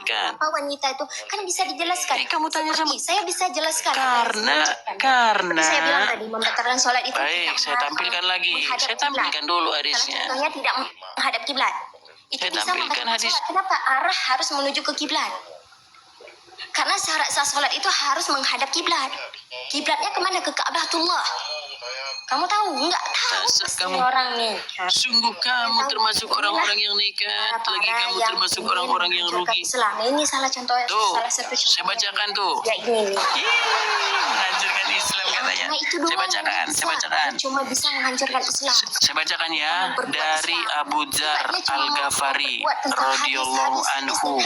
disyariatkan. Apa wanita itu kan bisa dijelaskan. Kamu tanya sama saya bisa jelaskan. karena saya bilang tadi membatalkan sholat itu. Baik, saya tampilkan lagi. Saya tampilkan dulu hadisnya. Contohnya tidak menghadap kiblat. Itu Saya bisa tampilkan membatalkan hadis. sholat. Kenapa? Arah harus menuju ke kiblat. Karena syarat sah sholat itu harus menghadap kiblat. Kiblatnya kemana? Ke Ka'batullah. Kamu tahu? Enggak tahu pasti orang nih. Sungguh kamu termasuk orang-orang yang nekat, lagi kamu termasuk orang-orang yang rugi. Islam ini salah contoh. Tuh, salah satu contoh. saya bacakan tuh. Ya ini. Menghancurkan Islam katanya. Nah, itu Saya bacakan, saya bacakan. Cuma bisa menghancurkan Islam. Saya bacakan ya, dari Abu Dzar Al-Ghafari radhiyallahu anhu.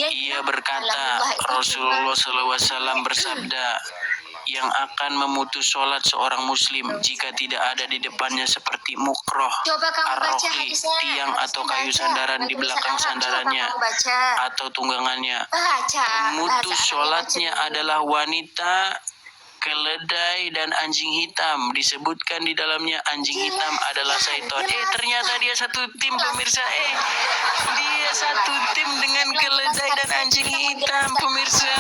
Ia berkata, Rasulullah SAW bersabda, yang akan memutus sholat seorang muslim jika tidak ada di depannya seperti mukroh, ar-rohli, tiang atau kayu sandaran di belakang sandarannya atau tunggangannya. Pemutus sholatnya adalah wanita, keledai, dan anjing hitam. Disebutkan di dalamnya anjing hitam adalah syaitan. Ternyata dia satu tim, pemirsa. Dia satu tim dengan keledai dan anjing hitam, pemirsa.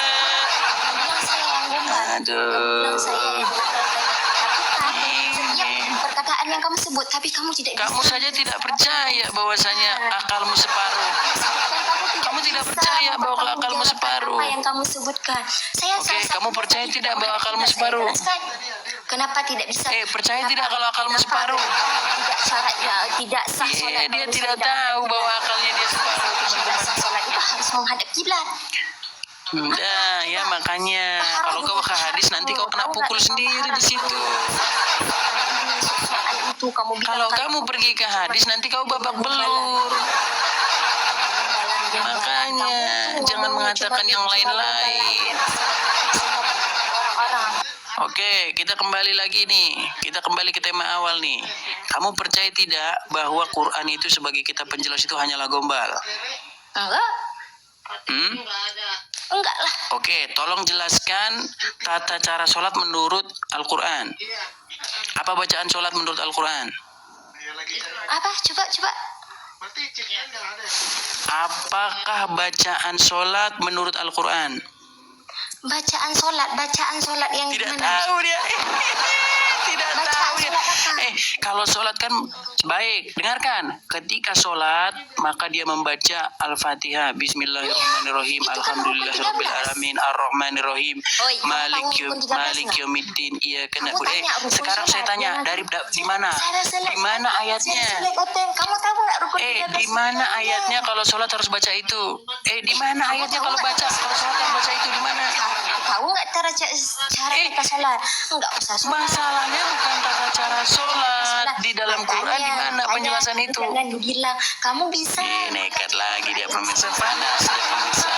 Aduh. Perkataan yang kamu sebut, tapi kamu tidak. Kamu saja tidak percaya bahwasanya akalmu separuh. Kamu tidak percaya bahwa akalmu separuh. Apa yang kamu sebutkan? Oke, kamu percaya tidak bahwa akalmu separuh? Kenapa tidak bisa? Percaya tidak kalau akalmu separuh? Tidak syaratnya, tidak sah sholat. Dia tidak tahu bahwa akalnya dia separuh. Tidak sah sholat itu harus menghadap kiblat. Nah, ya makanya kalau kau ke hadis nanti kau kena pukul sendiri di situ. Kalau kamu pergi ke hadis nanti kau babak belur. Makanya jangan mengatakan yang lain-lain. Oke, kita kembali lagi nih. Kita kembali ke tema awal nih. Kamu percaya tidak bahwa Quran itu sebagai kitab penjelas itu hanyalah gombal? Enggak. Enggak lah. Oke, tolong jelaskan tata cara sholat menurut Al-Quran. Apa bacaan sholat menurut Al-Quran? Apa? Coba. Apakah bacaan sholat menurut Al-Quran? Bacaan sholat yang tidak gimana? Tahu dia. Tidak tahu dia. Kalau sholat kan baik, dengarkan. Ketika sholat maka dia membaca Al-Fatihah, Bismillahirrahmanirrahim, Alhamdulillahirabbil alamin, Ar-Rahmanirrahim, Malik yaumiddin, Iyyaka na'budu. Sekarang saya tanya, dari di mana? Di mana ayatnya? Kamu tahu enggak rukun? Di mana ayatnya kalau sholat harus baca itu? Di mana ayatnya kalau sholat harus baca itu, di mana? Tahu nggak cara kita sholat? Enggak usah sholat. Masalahnya bukan tata cara sholat. Di dalam Quran di mana penjelasan itu? Jangan dibilang kamu bisa. Nekat lagi dia, pemirsa, panas dia, pemirsa.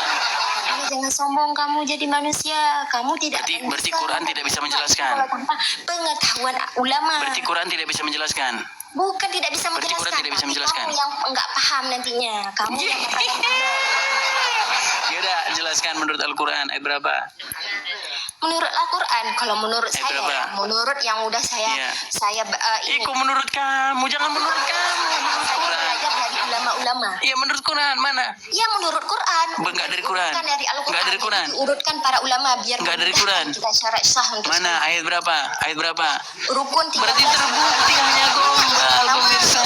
Jangan sombong kamu jadi manusia. Kamu tidak. Berarti Quran tidak bisa menjelaskan. Tanpa pengetahuan ulama. Berarti Quran tidak bisa menjelaskan. Bukan tidak bisa menjelaskan. Berarti Quran tidak bisa menjelaskan. Kamu yang enggak paham nantinya. Kamu yang Yaudah, jelaskan menurut Al-Quran ayat berapa? Menurut Al-Quran, kalau menurut saya, berapa? Menurut yang udah saya ini. Kok menurut kamu? Jangan menurut kamu. Menurut Quran. Belajar dari ulama-ulama. Iya, menurut Quran mana? Iya, menurut Quran. Enggak dari Quran. Bukan dari Al-Quran. Enggak dari Quran. Urutkan para ulama biar enggak dari Quran. Kita syarat sah untuk mana sholat. ayat berapa? Ayat berapa? Rukun 13. Berarti terbukti hanya gombal, pemirsa.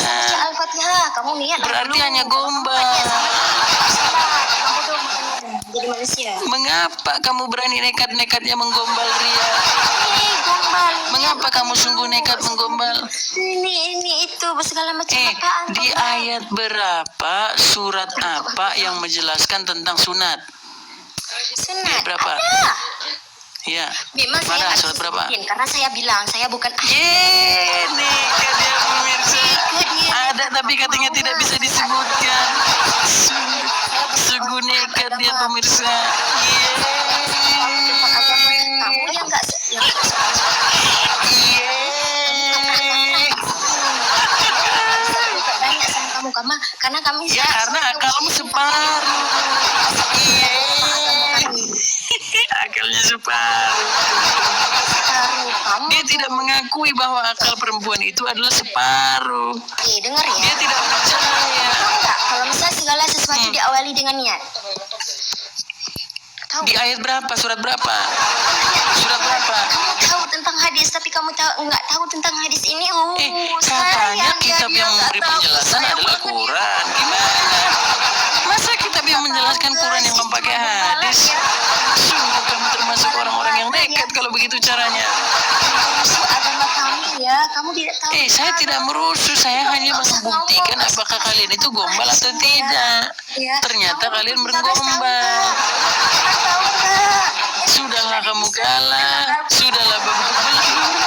Al-Fatihah, kamu niat. Berarti hanya gombal. Jadi manusia. Mengapa kamu berani nekat-nekatnya menggombal Ria? Gombal. Mengapa kamu sungguh nekat menggombal? Ini itu segala macam apaan? Di ayat berapa, surat apa yang menjelaskan tentang sunat? Sunat. Berapa? Ada. Ya. Memang mana saya surat berapa? Karena saya bilang saya bukan nekat dia, pemirsa. Ada tapi katanya tidak bisa disebutkan. Sungguh nekat dia, pemirsa. Kamu yang enggak karena kami karena akalmu separuh. Akalnya separuh. Dia tidak mengakui bahwa akal perempuan itu adalah separuh. Dengar ya. Dia tidak percaya. Enggak, kalau misalnya segala sesuatu diawali dengan niat. tahu. Di ayat berapa? Surat berapa? Surat berapa? Kamu tahu tentang hadis, tapi kamu nggak tahu tentang hadis ini. Katanya kitab yang memberi penjelasan adalah Quran. Gimana? Masa kitab yang menjelaskan Quran yang memakai hadis? Sungguh kamu termasuk orang-orang yang nekat kalau begitu caranya. Musuh agama kami ya, kamu tidak tahu. Saya tidak merusuh, saya hanya membuktikan apakah kalian itu gombal atau tidak. Ternyata kalian bergombal. Sudahlah kamu kalah, sudahlah babak belur.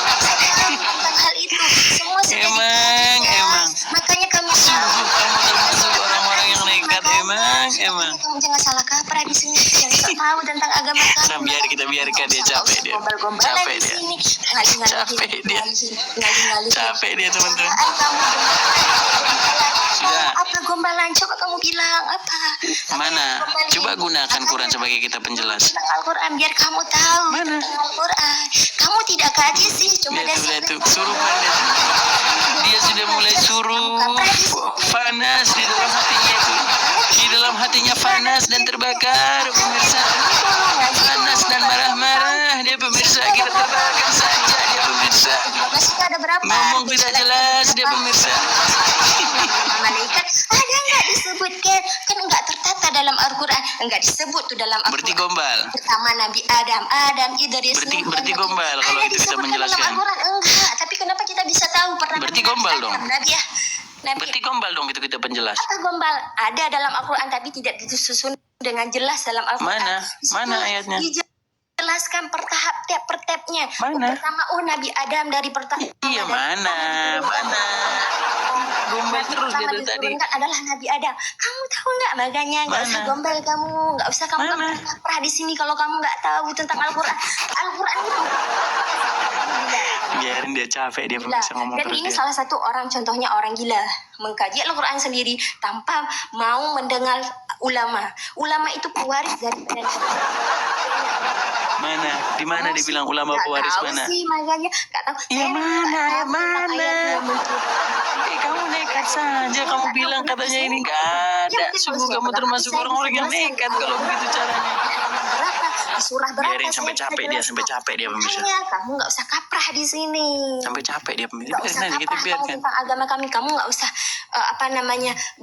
Tentang hal itu, semua sudah Emang. Makanya kami Sungguh kamu termasuk orang-orang yang nekat, emang. Kamu jangan salah kaprah di sini, yang tak tahu tentang agama kami. Kita biarkan dia capek dia. Capek dia. Capek dia teman-teman. Sudah. Apa gombalan? Coba kamu bilang apa? Mana? Coba gunakan Quran sebagai kita penjelas. Tentang Al-Quran biar kamu tahu. Mana? Tentang Al-Quran. Kamu tidak kaji sih, cuma Lihat tuh, suruh panas. Dia sudah mulai suruh panas di dalam hatinya itu. Di dalam hatinya panas dan terbakar, pemirsa. Panas dan marah-marah, dia pemirsa. Kita terbakar saja, dia pemirsa. Ada berapa? Ngomong tidak jelas, dia pemirsa. Malaikat ada nggak disebutkan? Kan nggak tertata dalam Al-Quran, nggak disebut tuh dalam Al-Quran. Berarti gombal. Pertama Nabi Adam, Idris. Berarti gombal kalau itu kita menjelaskan. Dalam Al-Quran enggak, tapi kenapa kita bisa tahu pernah? Berarti gombal dong. Nabi ya. Berarti gombal dong itu kita penjelas. Apa gombal? Ada dalam Al-Quran tapi tidak disusun dengan jelas dalam Al-Quran. Mana ayatnya? Dijelaskan per tabnya. Mana? Pertama Nabi Adam dari pertama. Iya mana? Gombal terus dia dari tadi. Adalah Nabi Adam. Kamu tahu nggak makanya? Nggak usah gombal kamu. Nggak usah kamu kaprah di sini kalau kamu nggak tahu tentang Al-Quran. Al-Quran itu. Biarin dia capek, dia bisa ngomong dan terus. ini salah satu contohnya orang gila mengkaji Al-Quran sendiri tanpa mau mendengar ulama. Ulama itu pewaris daripada mana? Di mana dibilang ulama pewaris mana? Sih makanya nggak tahu. Iya mana? Kamu nekat saja. Kamu bilang katanya ini nggak ada. Sungguh kamu termasuk orang-orang yang nekat kalau begitu caranya. Surah berapa? Biarin sampai capek dia pemirsa. Kamu nggak usah kaprah di sini. Sampai capek dia pemirsa. Biarin aja kita biarkan. Tentang agama kami, kamu nggak usah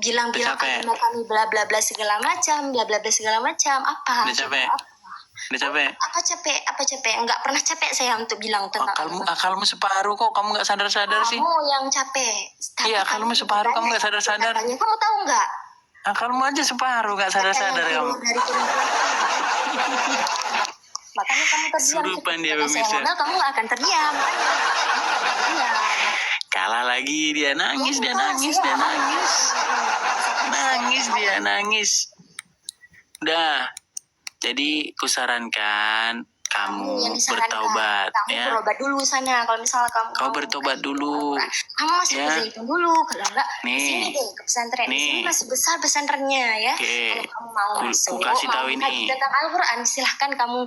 bilang agama kami bla bla bla segala macam, bla bla bla segala macam. Apa? Udah capek. Apa capek? Enggak pernah capek saya untuk bilang tentang akalmu separuh kok, kamu nggak sadar sih. Kamu yang capek. Iya, akalmu separuh, kamu nggak sadar. Kamu tahu nggak? Akalmu aja separuh, nggak sadar kamu. Makanya kamu terdiam. Surupan dia pemirsa. Kamu nggak akan terdiam. Iya. Kalah lagi dia nangis. Udah. Jadi kusarankan kamu bertaubat ya. Kamu bertobat dulu sana. Kalau misalnya kamu bertobat dulu. Kamu masuk ke zaitun dulu. Kalau enggak, sini deh ke pesantren. Di sini masih besar pesantrennya ya. Kalau kamu mau masuk, kasih tahu ini tentang Al-Quran, silahkan kamu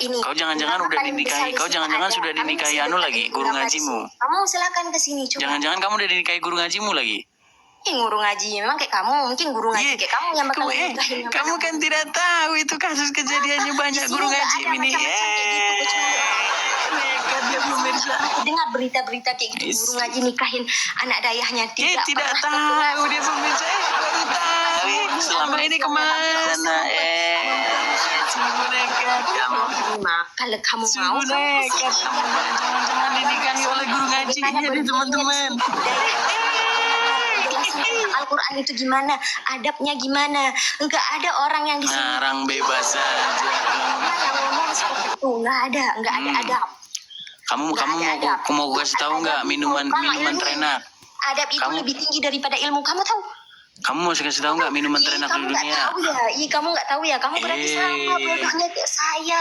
ini. Kau jangan-jangan udah dinikahi. Kau jangan-jangan sudah dinikahi lagi guru ngajimu. Kamu silahkan ke sini. Jangan-jangan kamu udah dinikahi guru ngajimu lagi. Guru ngaji memang kayak kamu, mungkin guru ngaji kayak kamu yang bakal kamu kan tidak tahu itu kasus kejadiannya banyak guru ngaji ini. Nekat dia pemirsa. Dengar berita-berita kayak gitu, guru ngaji nikahin anak dayahnya tidak tahu dia pemirsa. Baru tahu selama ini kemana? Sungguh nekat kamu. Kalau kamu mau, nekat kamu jangan dinikahi oleh guru ngajinya nih teman-teman. Al-Quran itu gimana, adabnya gimana? Enggak ada orang yang di sini ngarang bebas saja. Yang ngomong seperti itu enggak ada adab. Kamu mau kasih tahu nggak minuman terenak? Adab itu lebih tinggi daripada ilmu. Kamu tahu? Kamu mau kasih tahu nggak minuman terenak di dunia? Kamu nggak tahu ya? Kamu berarti sama bodohnya kayak saya.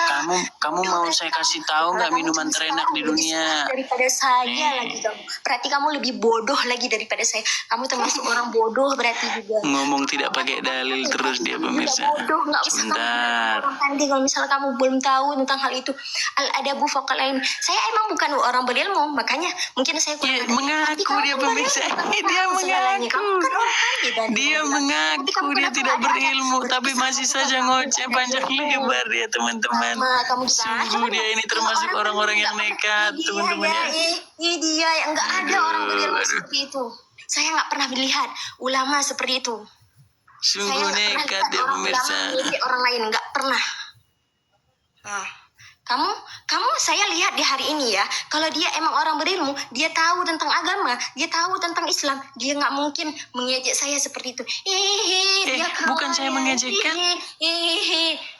Kamu mau saya kasih tahu nggak minuman terenak di dunia? Daripada saya lagi kamu. Berarti kamu lebih bodoh lagi daripada saya. Kamu termasuk orang bodoh berarti juga. Ngomong tidak pakai dalil terus dia pemirsa. Bodoh, nggak usah sebentar. Orang pandai kalau misalnya kamu belum tahu tentang hal itu. Al-adabu faqal ilm. Saya emang bukan orang berilmu, makanya mungkin saya kurang. Mengaku dia pemirsa. Dia mengaku. Kamu kan orang pandai. Dia mengaku dia tidak berilmu, tapi masih saja ngoceh panjang lebar dia, teman-teman. Sungguh dia ini termasuk orang-orang yang nekat, teman-teman ya. Dia yang nggak ada orang berilmu seperti itu. Saya nggak pernah melihat ulama seperti itu. Sungguh nekat dia, pemirsa. Orang lain nggak pernah. Nah, kamu saya lihat di hari ini ya, kalau dia emang orang berilmu, dia tahu tentang agama, dia tahu tentang Islam, dia nggak mungkin mengejek saya seperti itu. Dia bukan saya mengejekkan.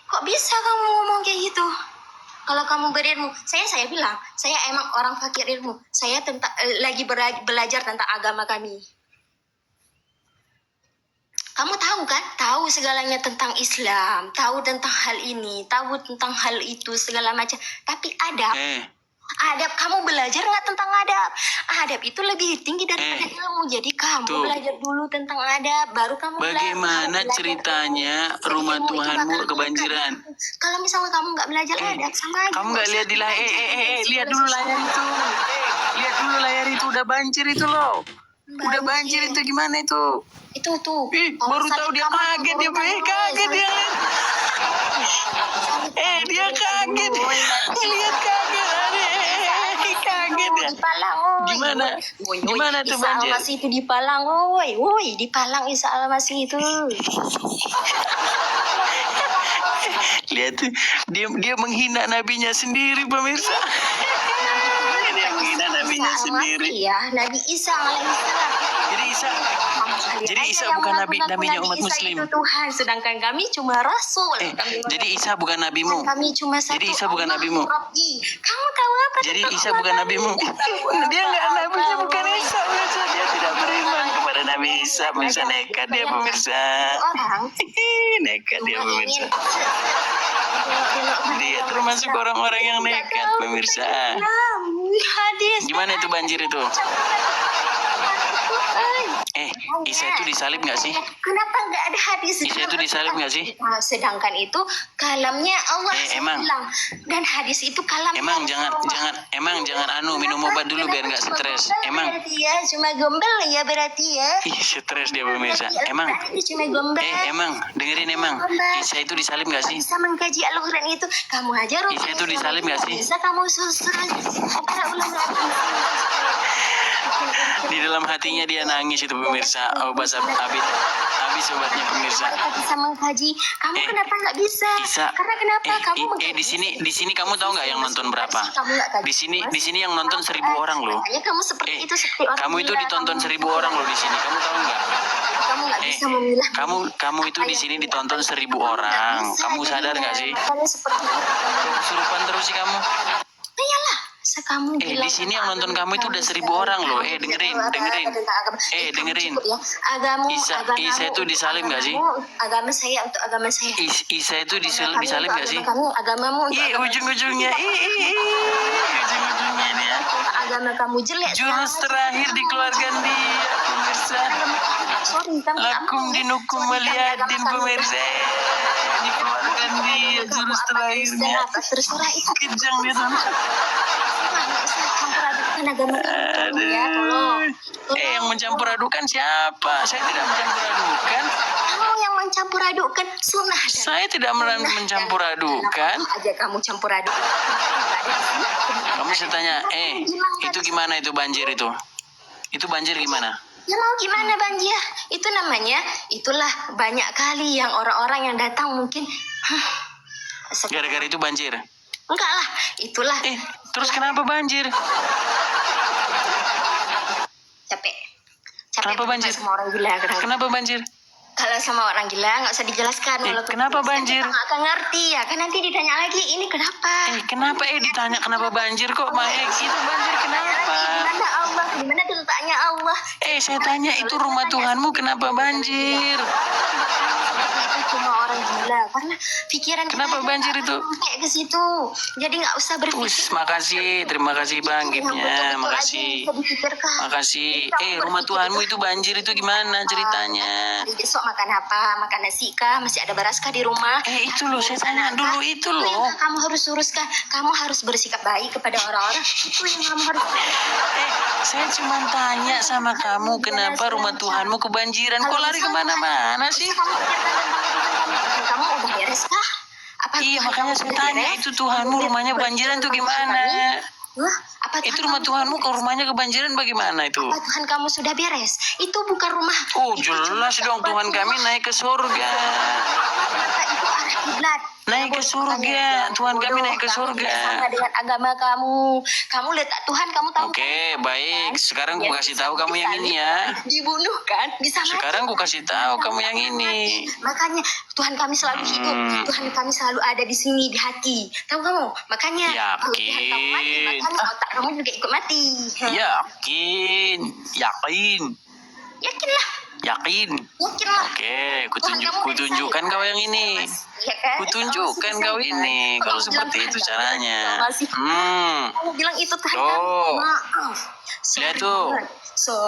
Kok bisa kamu ngomong kayak gitu? Kalau kamu berilmu, saya bilang, saya emang orang fakir ilmu. Saya lagi belajar tentang agama kami. Kamu tahu kan? Tahu segalanya tentang Islam, tahu tentang hal ini, tahu tentang hal itu, segala macam. Tapi adab, kamu belajar nggak tentang adab? Adab itu lebih tinggi daripada ilmu. Jadi kamu belajar dulu tentang adab, baru kamu bagaimana belajar ceritanya rumah Tuhanmu kebanjiran? Kalau misalnya kamu nggak belajar adab, sama aja. Kamu nggak lihat di layar? Lihat dulu layar itu. Lihat dulu layar itu, udah banjir itu loh. Udah banjir itu, gimana itu? Itu tuh. Baru tahu dia kaget dia, kaget dia. Dia kaget. Lihat kaget. Kaget ya. Di Palang, Gimana tuh banjir? Isa Al-Masih itu di Palang, woi, di Palang Isa Al-Masih itu. Lihat tuh, dia menghina nabinya sendiri, pemirsa. Dia menghina nabinya sendiri. Ya, Nabi Isa alaihissalam. Jadi Isa bukan nabinya umat Muslim. Itu Tuhan, sedangkan kami cuma rasul. Jadi Isa bukan nabimu. Kami cuma satu. Jadi Isa bukan nabimu. Kamu tahu apa? Jadi Isa bukan nabimu. Dia nggak nabinya, bukan Isa. Pemirsa, dia tidak beriman kepada Nabi Isa. Pemirsa, nekat dia, pemirsa. Nekat dia, pemirsa. Dia termasuk orang-orang yang nekat, pemirsa. Gimana itu banjir itu? Isa itu disalib nggak sih? Kenapa nggak ada hadis? Isa itu disalib nggak sih? Sedangkan itu kalamnya Allah emang. bilang, dan hadis itu kalam. Emang jangan minum obat dulu biar nggak stres. Emang. Berarti ya cuma gombel ya berarti ya. Stres dia, pemirsa. Emang. Cuma gombel. Emang dengerin emang. Isa itu disalib nggak sih? Bisa mengkaji Al-Quran itu kamu aja. Isa itu disalib nggak sih? Bisa kamu susun para ulama. Di dalam hatinya dia nangis itu, pemirsa. Habis obatnya, pemirsa. Bisa mengkaji. Kamu kenapa nggak bisa? Karena kenapa kamu di sini kamu tahu nggak yang nonton berapa? Di sini yang nonton 1.000 orang loh. Kamu seperti itu seperti orang. Kamu itu ditonton 1.000 orang loh di sini. Kamu tahu nggak? Kamu nggak bisa memilah. Kamu itu di sini ditonton 1.000 orang. Kamu sadar nggak sih? Kesurupan terus sih kamu. Iyalah. Kamu di sini yang nonton kamu itu udah 1.000 orang loh. Dengerin. Isa itu disalib nggak sih? Agama saya untuk agama saya. Isa itu disalib nggak sih? Agamamu untuk ujung-ujungnya dia. Agama kamu jelek. Jurus terakhir dikeluarkan dia, pemirsa. Lakum dinukum waliyadin, pemirsa. Dikeluarkan dia jurus terakhirnya. Terserah itu. Kejang dia tuh. Yang mencampur adukan siapa? Saya tidak mencampur adukan. Kamu yang mencampur adukan sunnah. Saya tidak mencampur adukan. Aja kamu campur aduk. Kamu saya tanya, itu gimana itu banjir itu? Itu banjir gimana? Ya mau gimana banjir? Itu namanya, itulah banyak kali yang orang-orang yang datang mungkin. Gara-gara itu banjir? Enggak lah, itulah. Terus kenapa banjir? Capek kenapa banjir? Sama orang gila. Kenapa banjir? Kalau sama orang gila nggak usah dijelaskan. Kenapa banjir? Nggak akan ngerti ya. Kan nanti ditanya lagi, ini kenapa? Kenapa ditanya kenapa banjir kok? Itu banjir kenapa? Gimana Allah? Gimana letaknya Allah? Saya tanya itu rumah Tuhanmu kenapa banjir? Itu cuma orang gila karena pikiran kita Kenapa banjir itu? kayak ke situ. Jadi nggak usah berpikir. Makasih, terima kasih Bang giftnya, makasih. Makasih. Rumah Tuhanmu itu banjir itu gimana ceritanya? Hari besok makan apa? Makan nasi kah? Masih ada beras kah di rumah? Itu loh, saya tanya dulu itu Itu loh. yang kamu harus uruskan. Kamu harus bersikap baik kepada orang-orang. Itu yang kamu harus. Saya cuma tanya sama kamu, kenapa rumah Tuhanmu kebanjiran? Kok lari kemana-mana sih? Kamu pikirkan tentang kehidupan kamu udah beres kah? Apa Iya, Tuhan makanya kamu saya udah tanya, beres? itu Tuhanmu rumahnya kebanjiran tuh gimana? Hah? Apa Itu Tuhan rumah kamu Tuhanmu sudah kok beres? rumahnya kebanjiran bagaimana itu? Apa Tuhan kamu sudah beres? Itu bukan rumah. Oh, Itu jelas cuma dong, Tuhan kami naik ke surga. Maka itu arah kiblat. Naik ke surga. Tuhan kami naik ke Kamu tidak surga. sama dengan agama kamu. Kamu letak Tuhan, kamu tahu Oke, kan? baik. Sekarang Ya, gue kasih tahu kamu yang ini ya. Dibunuh kan? Bisa mati. Sekarang gue kasih tahu kamu yang ini. Makanya Tuhan kami selalu hidup. Tuhan kami selalu ada di sini, di hati. Tahu kamu? Makanya kalau Tuhan kamu mati, Yakin. makanya otak kamu juga ikut mati. Yakin. Yakinlah. Yakin. Yakinlah. Oke, Tuhan kamu kutunjukkan baik. kau yang ini. Ya kan? Kutunjukkan Kamu kau masih ini. bisa. Kalau Kamu seperti bilang itu Tuhan caranya. kamu masih. Kamu bilang itu Tuhan Tuh. kamu. Maaf. Lihat tuh.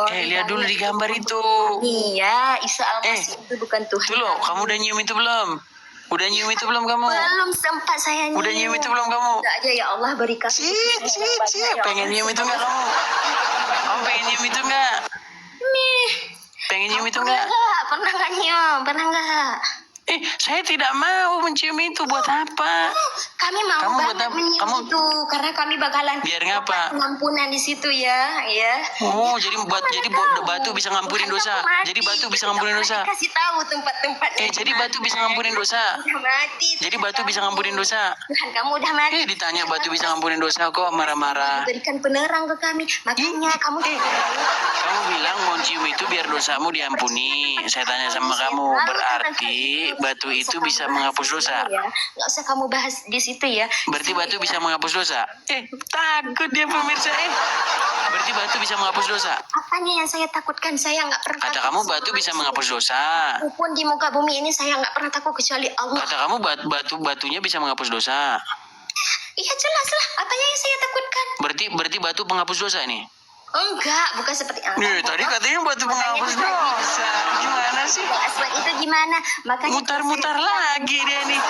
Lihat dulu di gambar itu. Iya, Isa Al-Masih itu bukan Tuhan. Tuh loh, kamu udah nyium itu belum? Udah nyium itu belum kamu? Belum sempat saya nyium. Udah nyium itu belum kamu? Udah aja ya Allah berikan. Pengen nyium itu nggak kamu? Kamu pengen nyium itu nggak? Nih. Pengen nyium itu Pernah nggak? nggak? Pernah nggak nyium? Pernah nggak? Saya tidak mau mencium itu. Buat apa? Kami mau Kamu banget buat apa? menyium Kamu- itu karena kami bakalan Biar ngapa? pengampunan di situ ya, ya. Oh, jadi batu bisa ngampunin dosa. Jadi batu bisa ngampunin dosa. Kasih tahu tempat-tempatnya. Jadi batu bisa ngampunin dosa. Udah mati. Jadi batu bisa ngampunin dosa. Tuhan kamu udah mati. Ditanya batu bisa ngampunin dosa kok marah-marah. Berikan penerang ke kami. Makanya kamu Kamu bilang mau cium itu biar dosamu diampuni. Saya tanya sama kamu, berarti batu itu bisa menghapus dosa. Ya. Nggak usah kamu bahas di situ ya. Berarti batu bisa menghapus dosa. Takut dia pemirsa. Berarti batu bisa menghapus dosa. Apanya yang saya takutkan? Saya nggak pernah. Kata kamu batu bisa menghapus dosa. Walaupun di muka bumi ini saya nggak pernah takut kecuali Allah. Kata kamu batunya bisa menghapus dosa. Iya jelas lah. Apanya yang saya takutkan? Berarti batu penghapus dosa nih. Enggak, bukan seperti Tadi katanya batu penghapus dosa. Gimana sih? Asal itu gimana? Makanya Mutar-mutar lagi dia nih.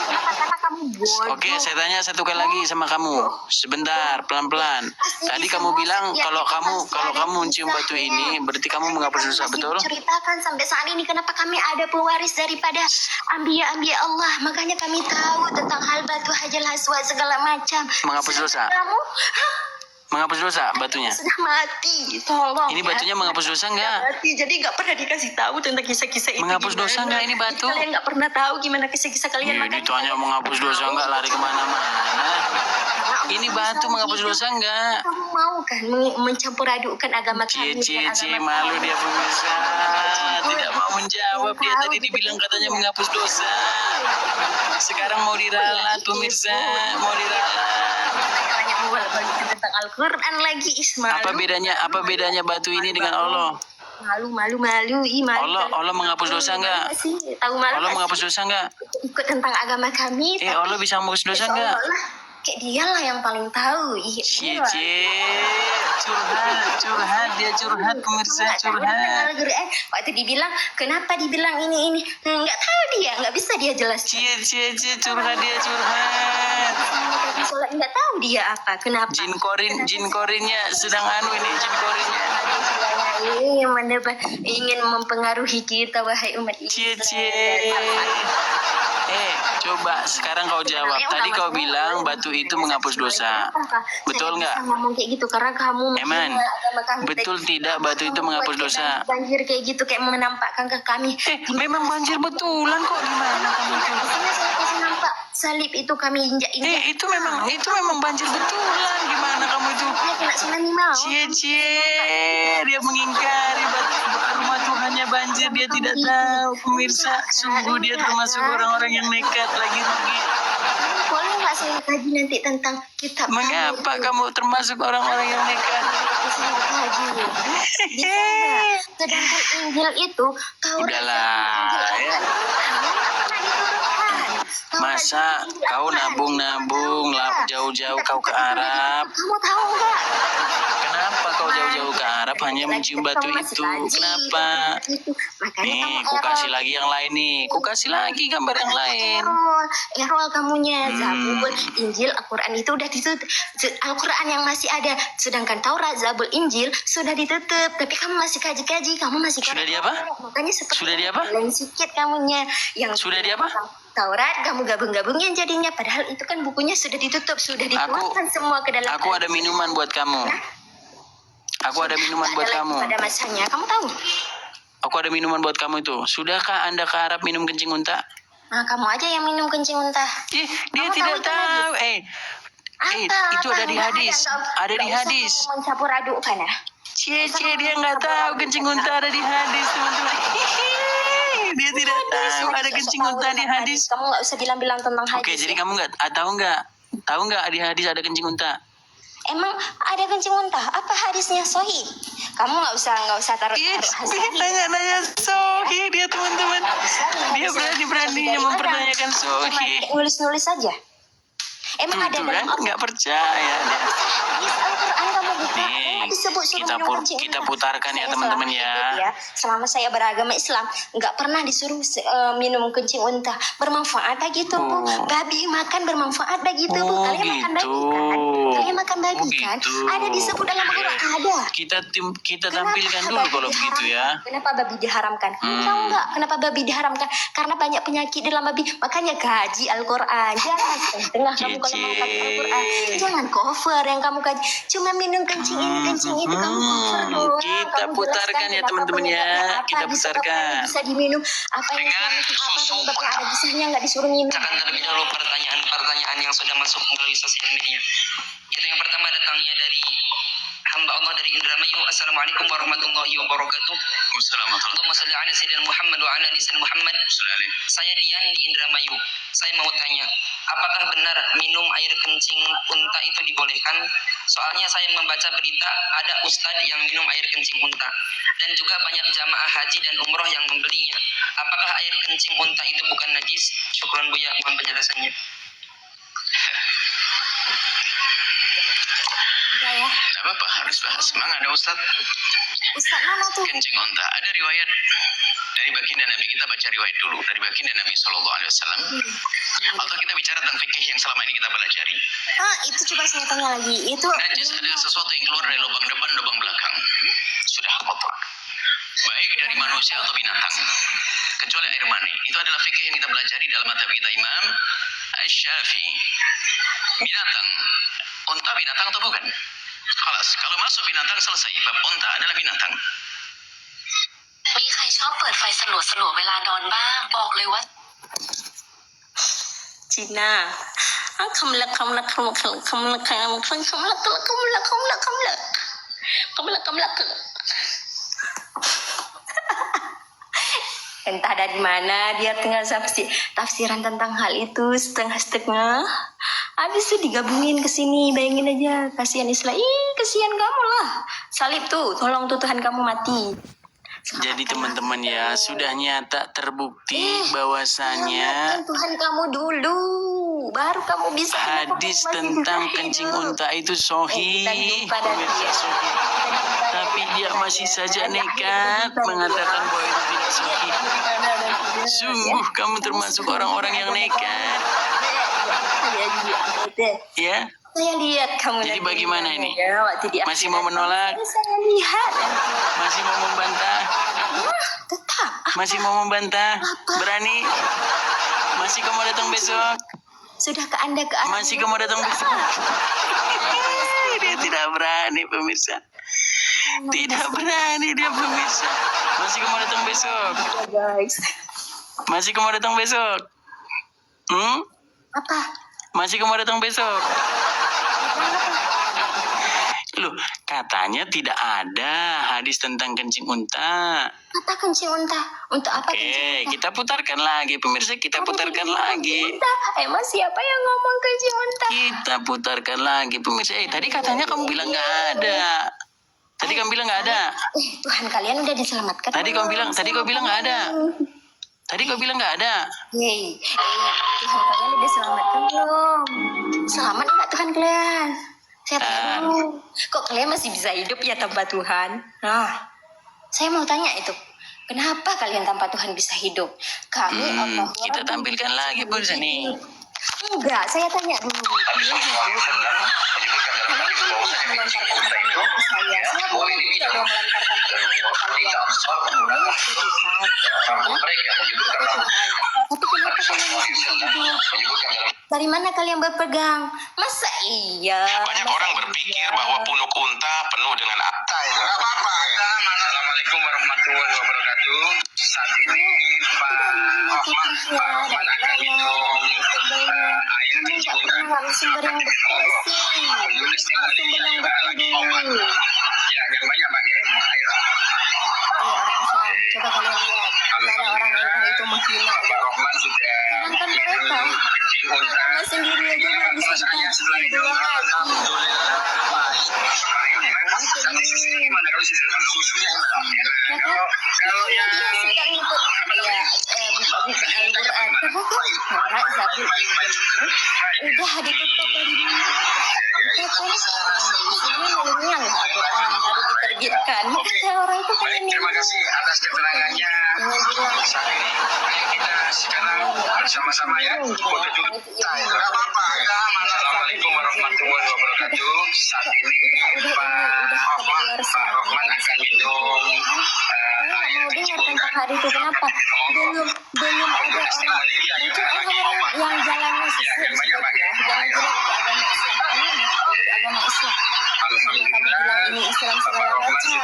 Kata kamu bodoh. Oke, saya tanya satu kali lagi sama kamu. Sebentar, pelan-pelan. Tadi kamu bilang kalau kamu mencium batu ini berarti kamu menghapus dosa, betul? Ceritakan sampai saat ini kenapa kami ada pewaris daripada anbiya Allah. Makanya kami tahu tentang hal batu hajar aswad segala macam. Menghapus dosa. Kamu Menghapus dosa batunya. sudah mati. Tolong. Ini batunya menghapus dosa enggak? Mati. Jadi nggak pernah dikasih tahu tentang kisah-kisah itu. Menghapus dosa gimana. enggak ini batu? Kalian nggak pernah tahu gimana kisah-kisah kalian. Makanya Ditanya menghapus dosa enggak, lari kemana-mana. Ini batu menghapus dosa enggak? Kamu mau kan mencampur adukkan agama kami dengan agama Malu kamu? dia pemirsa. Tidak mau menjawab. Dia tadi dibilang katanya menghapus dosa. Sekarang mau diralat pemirsa. Mau diralat. Banyak banget tentang Al-Quran lagi Ismail. Apa bedanya batu ini dengan Allah? Malu. Ih, malu. Allah menghapus dosa enggak? Tahu malu. Allah menghapus dosa enggak? Ikut tentang agama kami. tapi Allah bisa menghapus dosa enggak? seolah-olah kayak dialah yang paling tahu. Cie, curhat dia curhat pemirsa curhat. Waktu dibilang kenapa dibilang ini nggak tahu dia, nggak bisa dia jelaskan. Cie curhat dia curhat. Sholat nggak tahu dia apa, kenapa? Jin korinnya sedang ini jin korinnya. Yang mendapat ingin mempengaruhi kita wahai umat Cie. Islam. Coba sekarang kau jawab. Tadi kau bilang batu itu menghapus dosa. Betul nggak? Saya ngomong kayak gitu karena kamu Eman, agama kami betul tidak batu itu menghapus dosa? Banjir kayak gitu kayak menampakkan ke kami. Memang banjir betulan kok, gimana kamu tuh? Saya kasih nampak salib itu kami injak-injak. Itu memang banjir betulan. Gimana kamu itu? Saya kena tsunami mau. Cie, dia mengingkari rumah Tuhannya banjir, dia tidak tahu. Pemirsa, sungguh dia termasuk orang-orang yang nekat, lagi rugi. Boleh nggak saya kaji nanti tentang kitab? Mengapa kamu termasuk orang-orang yang nekat? Saya kaji. Bisa nggak? Sedangkan Injil itu Udahlah, ya. Masa kau nabung jauh-jauh kau ke Arab? Kamu tahu nggak? Kenapa kau jauh-jauh ke Arab hanya mencium batu itu? Kenapa? Nih, ku kasih lagi yang lain nih. Ku kasih lagi gambar yang lain. Errol kamunya. Zabur, Injil, Al-Quran itu udah ditutup. Al-Quran yang masih ada. Sedangkan Taurat, Zabur, Injil sudah ditutup. Tapi kamu masih kaji-kaji. Kamu masih Sudah di apa? Makanya seperti Sudah di apa? lain sikit kamunya. Yang Sudah di apa? Taurat kamu gabung-gabungin jadinya. Padahal itu kan bukunya sudah ditutup. Sudah dituangkan semua ke dalam. Aku ada minuman buat kamu. Aku ada minuman buat kamu. Pada masanya, kamu tahu? Aku ada minuman buat kamu itu. Sudahkah Anda ke Arab minum kencing unta? Nah, kamu aja yang minum kencing unta. Dia Kamu tidak tahu itu tahu. Itu ada di hadis. Ada di hadis. Mencampur adukkan ya. Cie, dia nggak tahu kencing unta ada di hadis, teman-teman. Dia tidak tahu ada kencing unta di hadis. Kamu nggak usah bilang-bilang tentang hadis. Oke, jadi kamu tahu nggak di hadis ada kencing unta? Emang ada kencing unta? Apa hadisnya sahih? Kamu nggak usah taruh Nanya sahih dia, teman-teman. Dia berani-beraninya mempertanyakan sahih. Nulis-nulis saja. Emang ada kan nggak percaya dia. Hadis Al-Quran kamu buka. Nih, Disebut kita putarkan ya teman-teman ya. Selama saya beragama Islam nggak pernah disuruh minum kencing unta. Bermanfaat bagi tubuh. Babi makan bermanfaat bagi tubuh. Kalian makan babi kan? Kalian makan babi kan? Ada disebut dalam Al-Quran, ada. Kita tampilkan dulu kalau begitu ya. Kenapa babi diharamkan? Tahu nggak kenapa babi diharamkan? Karena banyak penyakit di dalam babi. Makanya gaji Al-Quran. Jangan setengah kamu kalau mau pakai Al-Quran. Jangan cover yang kamu kaji. Cuma minum kencing ini kencing itu kamu cover doang. Kita putarkan ya teman-teman ya. Kita putarkan. Bisa diminum apa yang penyebabnya ada gisanya nggak disuruh minum. Terlebih dahulu pertanyaan yang sudah masuk melalui sosial media. Itu yang pertama datangnya dari hamba Allah dari Indramayu. Assalamualaikum warahmatullahi wabarakatuh. Allahumma salli ala sayyidina Muhammad wa ala ali sayyidina Muhammad. Saya Dian di Indramayu. Saya mau tanya, apakah benar minum air kencing unta itu dibolehkan? Soalnya saya membaca berita ada ustadz yang minum air kencing unta dan juga banyak jamaah haji dan umroh yang membelinya. Apakah air kencing unta itu bukan najis? Syukran Buya, mohon penjelasannya. Udah ya. Tidak apa-apa, harus bahas. Memang ada Ustaz Mana tuh? kencing unta. Ada riwayat dari baginda Nabi. Kita baca riwayat dulu dari baginda Nabi SAW. Atau kita bicara tentang fikih yang selama ini kita pelajari. Itu coba saya tanya lagi. Itu Najis adalah sesuatu yang keluar dari lubang depan, lubang belakang. Sudah kotor. Baik dari manusia atau binatang. Kecuali air mani. Itu adalah fikih yang kita pelajari dalam mazhab kita Imam Asy-Syafi'i. Binatang. Unta binatang atau bukan? Kalau masuk binatang selesai. Bab unta adalah binatang. มีใครชอบเปิดไฟสลัวๆเวลานอนบ้างบอกเลยว่า Cina. Kamla. Entah dari mana dia tinggal tafsiran tentang hal itu setengah-setengah. Habis itu digabungin ke sini, bayangin aja, kasihan Islam. Kasihan kamu lah. Salib tuh, tolong tuh Tuhan kamu mati. Jadi teman-teman ya, sudah nyata terbukti bahwasanya Tuhan kamu dulu, baru kamu bisa hadis tentang kencing unta itu sahih, pemirsa, sahih. Tapi dia masih saja nekat mengatakan bahwa itu tidak sahih. Sungguh kamu termasuk orang-orang yang nekat. Ya. Saya lihat kamu. Jadi bagaimana ini? Ya, waktu di Masih mau menolak? Saya lihat. Masih mau membantah? Tetap. Masih mau membantah? Berani? Masih kamu datang besok? Sudah ke Anda ke Anda. Masih kamu datang besok? Dia tidak berani, pemirsa. Tidak berani dia, pemirsa. Masih kamu datang besok? Guys. Masih kamu datang besok? Apa? Masih kau mau datang besok? Loh, katanya tidak ada hadis tentang kencing unta. Apa kencing unta? Untuk apa kencing Oke, unta? kita putarkan lagi, pemirsa, kita putarkan lagi. Unta. Emang siapa yang ngomong kencing unta? Kita putarkan lagi, pemirsa. Tadi katanya kamu bilang nggak ada. Tadi kamu bilang nggak ada. Tuhan kalian udah diselamatkan. Tadi kau bilang nggak ada. Tadi kau bilang nggak ada. Hei, Tuhan kalian udah diselamatkan belum? Selamat nggak Tuhan kalian? Saya tahu. Kok kalian masih bisa hidup ya tanpa Tuhan? Nah, saya mau tanya itu. Kenapa kalian tanpa Tuhan bisa hidup? Kami Allah. Kita tampilkan lagi, pemirsa nih. Enggak, saya tanya dulu. Kalian hidup enggak? Kalian kan tidak melontarkan pertanyaan ke saya. Saya boleh tidak dong melontarkan pertanyaan ke kalian. Kalian itu Tuhan. Tapi kenapa kalian masih bisa hidup? Dari mana kalian berpegang? Masa iya? Banyak orang berpikir bahwa punuk unta penuh dengan akta itu. Gak apa-apa. Assalamualaikum warahmatullahi wabarakatuh. Saat ini Pak Rahman akan minum air kencing unta. Sumber yang bersih. Sumber yang betul. Ya, yang banyak Pak ya. Air. Orang Islam. Coba kalian lihat. Ada orang yang itu menghina. Pak Rahman sudah Sedangkan mereka kencing unta. agama sendiri aja belum bisa dikaji dua kali. Alhamdulillah. Tapi susunya gimana? Kalau susunya Ya kan? kalau yang Dia suka ngikut ya buka-buka Al-Quran. Karena kan Surat Zabur Injil itu udah ditutup dari dulu. Kita kan ini milenial Al-Quran baru diterbitkan. Makanya orang itu baik, pengen terima kasih atas keterangannya. dengan bilang Saat ini ayo kita sekarang bersama-sama ya foto dulu. Gak apa-apa. Assalamualaikum warahmatullahi wabarakatuh. Saat ini Pak Rahman akan minum saya nggak mau dengar tentang hari itu. Kenapa? Belum ada orang. Mungkin orang-orang yang jalannya sesuai ya. Jangan bilang itu agama Islam. Karena itu agama Islam. Karena kamu bilang ini Islam segala macam.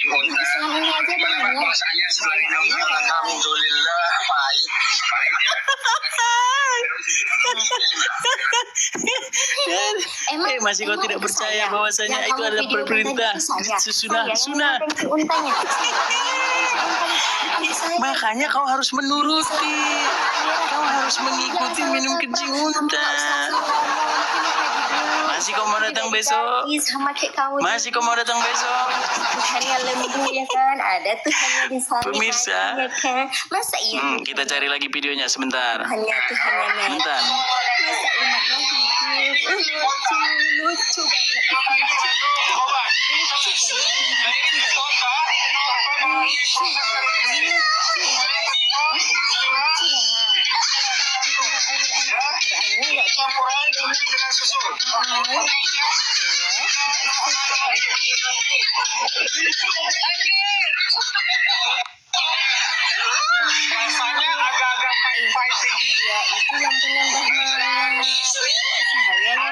Islam ini aja banyak. Alhamdulillah baik. Masih kau tidak percaya bahwasanya itu adalah perintah sunah. Untanya. Makanya kau harus menuruti. Kau harus mengikuti minum kencing unta. Masih kau mau datang besok? Sama kayak kamu. Masih kau mau datang besok? Tuhan yang lembu ya kan, ada Tuhan yang di sana Pemirsa. ya kan. Masa iya? Kita cari lagi videonya sebentar. Hanya Tuhan yang naik. Bentar. Masa umatnya hidup lucu banget. Rasanya agak-agak pahit-pahit sih. Dia itu yang penyembah mayat. Saya yang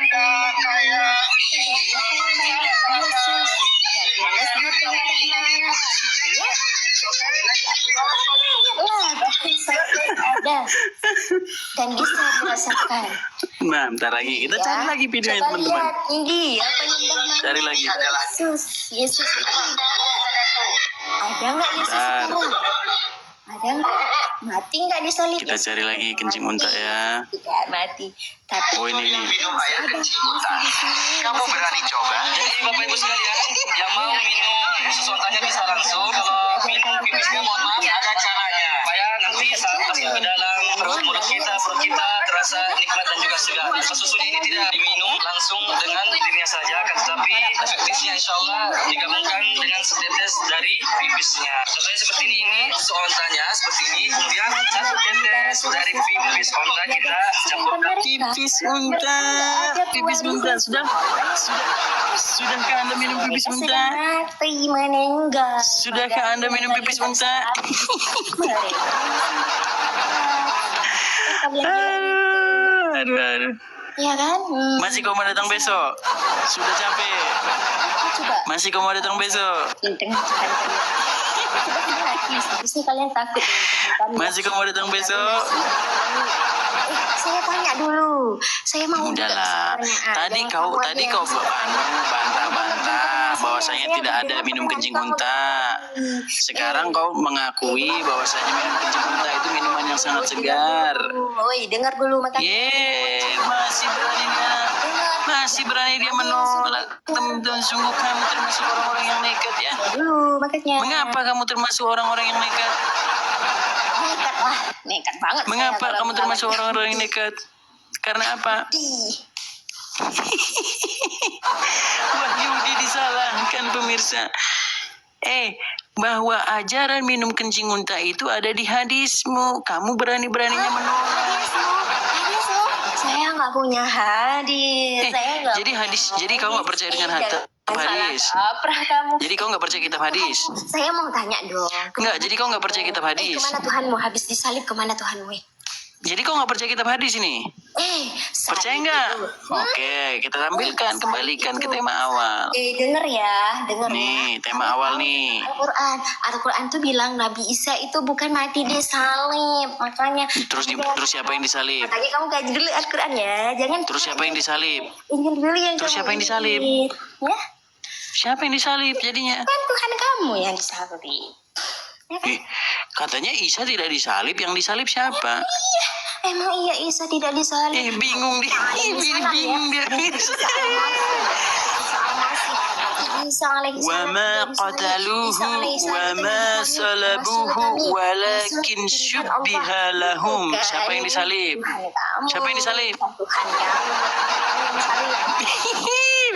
penyembah mayat. Dia penyembah Yesus. Ya jelas dia penyembah mayat. Saya ada dan bisa dirasakan. Nah, bentar lagi kita cari lagi videonya Coba teman-teman. lihat, ini dia penyembah mayat. Cari lagi. Yesus itu ada nggak Yesus sekarang? Ada nggak? Mati nggak disalib? Kita cari lagi kencing unta ya. Tidak mati. Tapi Oh, ini. Minum air kencing unta. Kamu berani coba? Jadi Bapak Ibu sekalian yang mau minum susu untanya bisa langsung. Kalau minum pipisnya mohon maaf ada caranya. Supaya nanti saat masuk ke dalam perut kita terasa nikmat dan juga segar. Susunya ini tidak diminum langsung dengan dirinya saja, akan tetapi efektifnya insya Allah digabungkan dengan setetes dari pipisnya. Contohnya seperti ini susu untanya seperti ini, kemudian satu tetes dari pipis unta kita campurkan. Pipis unta. Sudahkah Anda minum pipis unta? mati meninggal. Sudahkah Anda minum pipis unta? Aduh. Iya kan? Masih kau mau datang besok? Sudah capek. Coba Masih kau mau datang besok? dengan Tuhan kalian. Coba hati. Terusnya kalian takut dengan Tuhan kami. Masih kau mau datang besok? Saya tanya dulu. Saya mau juga Udahlah. pertanyaan. Tadi Jangan kau kamu aja yang bantah-bantah bahwasanya tidak ada minum kencing unta. Sekarang kau mengakui bahwasanya minum kencing unta itu minuman yang sangat segar. Woi, dengar dulu makanya. Masih berani dia menolak. Teman-teman, sungguh kamu termasuk orang-orang yang nekat ya. Dulu makanya. Mengapa kamu termasuk orang-orang yang nekat? Nekat lah, nekat banget. Mengapa kamu termasuk orang-orang yang nekat? Karena apa? Wahyudi disalahkan pemirsa. Bahwa ajaran minum kencing unta itu ada di hadismu. Kamu berani-beraninya menolak. Hadis lo? Saya nggak punya hadis. Saya nggak. Jadi hadis. Jadi kau nggak percaya dengan hadis? Kaprah kamu. Jadi kau nggak percaya kitab hadis? Saya mau tanya dong. Enggak. Jadi kau nggak percaya kitab hadis? Kemana Tuhanmu? Habis disalib kemana Tuhanmu? Jadi kau nggak percaya kitab hadis ini? Percaya nggak? Oke, kita tampilkan, kembalikan ke tema awal. Denger ya. Nih, tema awal nih. Al-Quran tuh bilang Nabi Isa itu bukan mati disalib, makanya. Terus siapa yang disalib? Makanya kamu kaji dulu Al-Quran ya, jangan. Terus siapa yang disalib? Injil dulu yang. Terus siapa yang disalib? Ya, Siapa yang disalib jadinya? kan Tuhan kamu yang disalib. Ya kan? Katanya Isa tidak disalib, yang disalib siapa? Iya, emang iya Isa tidak disalib. Bingung dia. Bingung dia. Wa ma qataluhu wa ma salabuhu walakin syubbiha lahum. Siapa yang disalib? Siapa yang disalib? Tuhan kamu.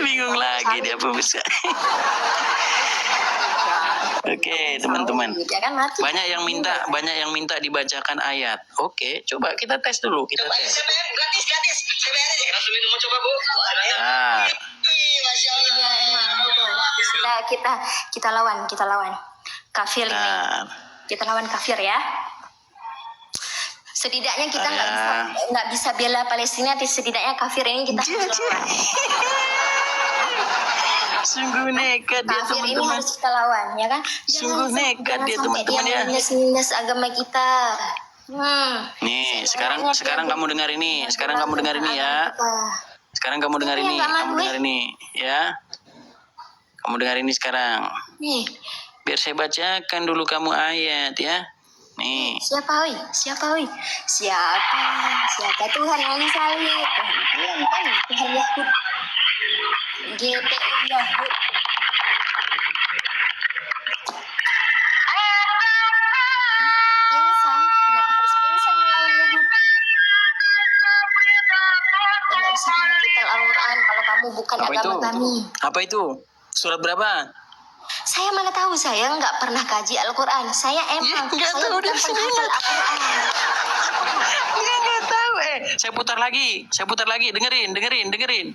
Bingung lagi dia pemirsa. Oke, teman-teman. Banyak yang minta dibacakan ayat. Oke, coba kita tes dulu, kita tes. Gratis. Langsung itu mau coba, Bu? Nah, Masya Allah. Iya emang betul. Kita lawan kafir ini. nah. Kita lawan kafir ya. Setidaknya kita nggak bisa bela Palestina. Setidaknya kafir ini kita harus lawan. Sungguh nekat dia Kafir ini teman-teman. harus kita lawan, ya kan? Sungguh nekat dia teman-teman ya. Menindas agama kita. Nih, sekarang kamu dengar ini. Sekarang kamu dengar ini ya. Sekarang kamu dengar ini. Kamu dengar ini ya. Kamu dengar ini sekarang. Nih, Biar saya bacakan dulu kamu ayat ya. Nih. siapa oi? Siapa Tuhan yang disalib? Tuhan Yahud. GPI Yahud. Pingsan? Kenapa harus pingsan melawan Yahud? Tidak usah kamu putar Al-Quran kalau kamu bukan agama kami. Apa itu? Surat berapa? Saya mana tahu, saya nggak pernah kaji Al-Quran. Saya emang nggak saya tahu bukan dari penghafal Al-Quran. Nggak tahu. Saya putar lagi. Dengerin.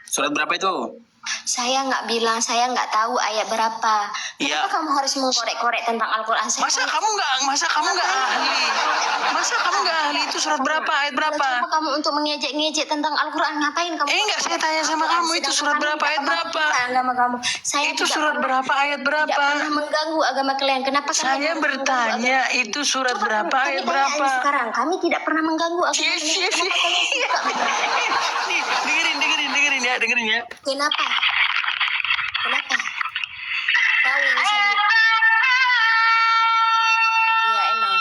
Surat berapa itu? Saya nggak bilang, saya nggak tahu ayat berapa. Iya. Kenapa kamu harus mengkorek-korek tentang Al-Quran? Masa kamu nggak ahli itu surat berapa, ayat berapa? Coba kamu untuk mengejek-ngejek tentang Al-Quran, ngapain kamu? Enggak, saya tanya sama kamu itu surat berapa, ayat berapa? Agama kamu. Saya Itu tidak surat pernah- berapa, ayat Tidak berapa? pernah mengganggu agama kalian. Kenapa kalian Saya harus bertanya mengganggu itu surat agama? berapa, Coba ayat kami tanyain berapa? sekarang, kami tidak pernah mengganggu agama kalian. Kenapa kalian suka mengganggu? Nih, dengerin ya. Kenapa? Tahu yang disalib? Iya emang,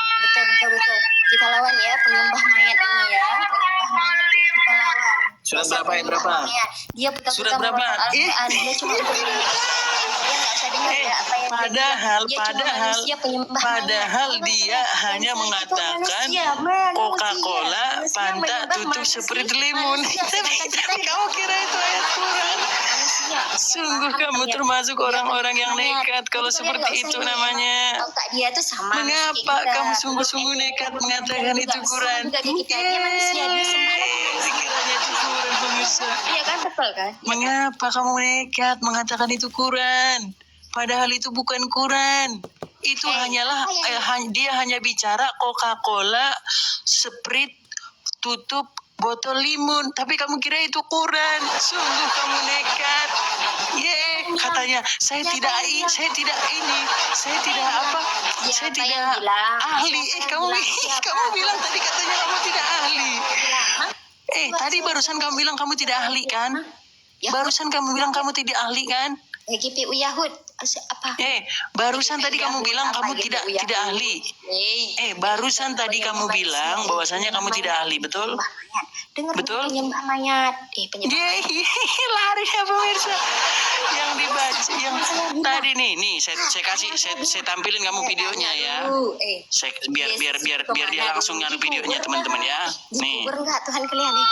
betul. Kita lawan ya penyembah mayat ini ya. Penyembah mayat ini kita lawan. Surat Dasar berapa, ayat penyembah berapa? mayat. Dia putar-putar Surat berapa? menghafal Al-Quran. Dia cuma dia nggak usah dengar ya apa yang dia Padahal dia cuma manusia penyembah padahal mayat. dia hanya mengatakan Coca-Cola, Fanta, tutup seperti limun. Tapi kamu kira itu ayat Quran? Sungguh kamu termasuk orang-orang yang nekat kalau seperti itu namanya. Dia tuh sama. Mengapa kamu sungguh-sungguh nekat mengatakan itu Quran? Dia manusia, dia sembah. Sekiranya itu Quran pemirsa. Iya kan, betul kan? Mengapa kamu nekat mengatakan itu Quran? Padahal itu bukan Quran. Itu dia hanya bicara Coca-Cola, Sprite, tutup botol limun, tapi kamu kira itu Quran. Sungguh kamu nekat. Katanya saya tidak ini, saya tidak apa, saya Siapa tidak yang bilang? ahli. Siapa yang bilang? Kamu bilang tadi katanya kamu tidak ahli. Hah? Tadi barusan kamu bilang kamu tidak ahli kan? Ya. Barusan kamu bilang kamu tidak ahli kan? GPU Yahud apa? Barusan tadi kamu bilang kamu tidak ahli. Barusan tadi kamu bilang bahwasanya kamu tidak ahli, betul? Dengar Betul? penyembah mayat. Penyembah mayat. Lari ya pemirsa. Yang dibaca yang tadi nih saya tampilin kamu videonya ya. Biar dia langsung nyari videonya teman-teman ya. Nih. Kubur enggak Tuhan kalian nih?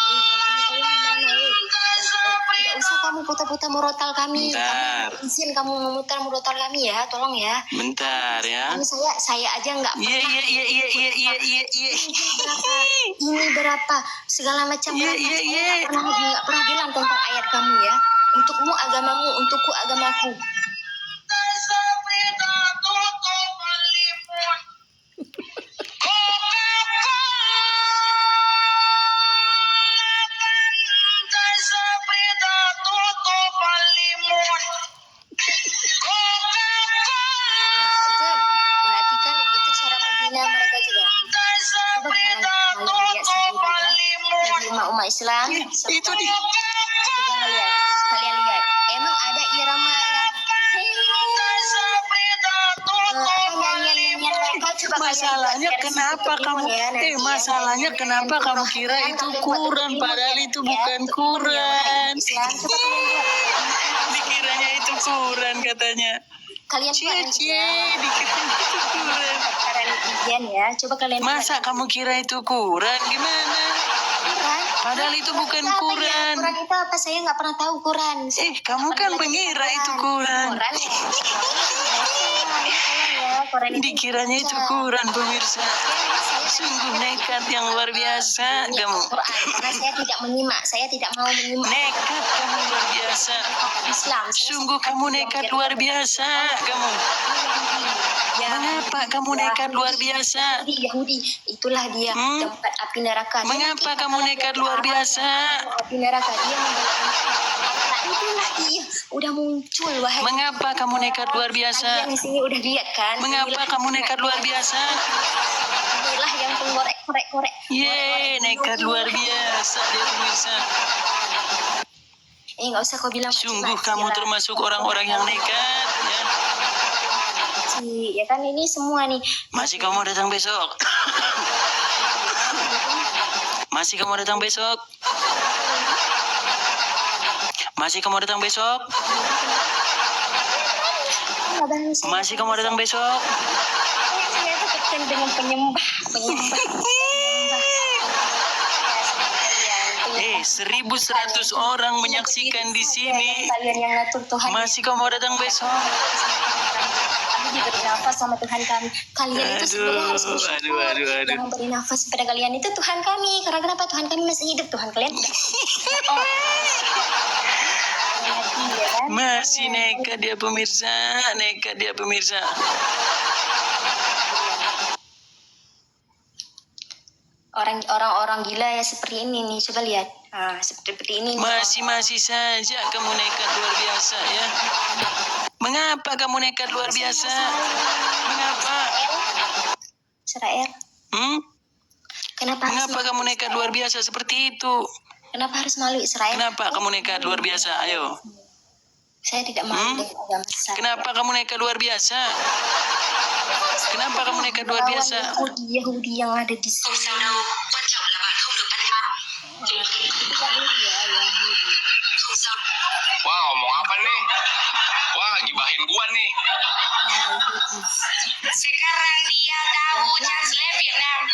Enggak usah kamu putar-putar murotal kami. Bentar. Izin kamu memutar murotal kami ya, tolong ya. Bentar ya. Kamu saya aja enggak pernah. Iya. Ini berapa segala macam berapa. Saya enggak pernah bilang tentang ayat kamu ya. Untukmu agamamu, untukku agamaku. Itu berarti kan itu cara menghina mereka juga. Coba kalian lihat sendiri ya. Bagi umat Islam. Itu di Kalian lihat. Emang ada irama yang nyanyian mereka. Coba masalahnya kenapa kamu masalahnya kenapa kamu kira itu Quran padahal itu bukan Quran. Dikiranya itu Quran katanya. Kalian buat dikiranya itu Quran. cara netizen ya. Coba kalian Masa kamu kira itu Quran gimana? Quran. Padahal itu bukan Quran. Quran itu apa? Saya nggak pernah tahu Quran. Kamu kan mengira itu Quran. Quran ya. Dikiranya itu Quran pemirsa. Sungguh nekat yang luar biasa kamu. Quran karena saya tidak menyimak. Saya tidak mau menyimak. Nekat kamu luar biasa. Islam. Sungguh kamu nekat luar biasa kamu. Mengapa kamu nekat luar biasa? Yahudi itulah dia tempat api neraka. Mengapa kamu nekat luar biasa? Api neraka dia itulah dia udah muncul wahai. Mengapa kamu nekat luar biasa? Kalian di sini udah lihat kan? Mengapa kamu nekat luar biasa? Inilah yang pengorek-korek. Nekat luar biasa dia pemirsa. Nggak usah kau bilang. Sungguh kamu termasuk orang-orang yang nekat ya. Ya kan ini semua nih. Masih kamu datang besok? Masih kamu datang besok? Masih kamu datang besok? Masih kamu datang besok? Saya tuh kecil dengan penyembah. 1.100 orang menyaksikan di sini. Kalian yang ngatur Tuhan. Masih kamu datang besok? Kami diberi nafas sama Tuhan kami. Kalian itu sebenarnya harus bersyukur. Yang memberi nafas kepada kalian itu Tuhan kami. Karena kenapa Tuhan kami masih hidup, Tuhan kalian tidak. Masih nekat dia pemirsa, nekat dia pemirsa. Orang-orang gila ya seperti ini nih, coba lihat. Seperti ini. Masih saja kamu nekat luar biasa ya. Mengapa kamu nekat luar biasa? Mengapa? Israel. Mengapa kamu nekat luar biasa seperti itu? Kenapa harus malu Israel? Kenapa kamu nekat luar biasa? Ayo. Saya tidak malu dengan agama saya. Kenapa kamu nekat luar biasa? Kenapa kamu nekat luar biasa? Yahudi yang ada di sini. Wah, ngomong apa nih? Wah, gibahin gua nih. Sekarang dia tahu translate Vietnam.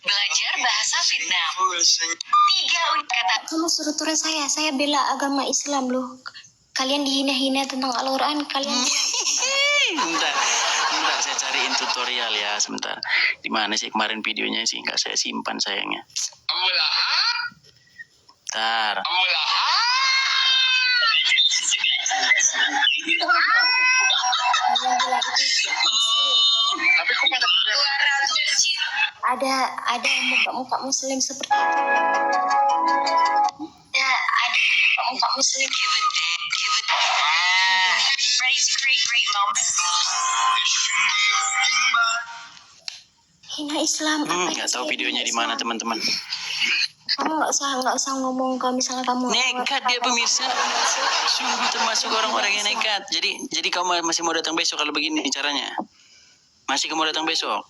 Belajar bahasa Vietnam. 3 kata. Kamu suruh turun saya bela agama Islam loh. Kalian dihina-hina tentang Al-Quran, kalian. Bentar, saya cariin tutorial ya, sebentar. Di mana sih kemarin videonya sih? Nggak saya simpan sayangnya. Bentar. Tapi kok pada 200 ada muka Muslim seperti itu. Ada muka Muslim. Hina Islam. Nggak tahu videonya di mana teman-teman. Kamu nggak usah ngomong kalau misalnya kamu Nekat dia pemirsa. Sungguh termasuk orang-orang yang nekat. Jadi kamu masih mau datang besok kalau begini caranya? Masih kamu datang besok?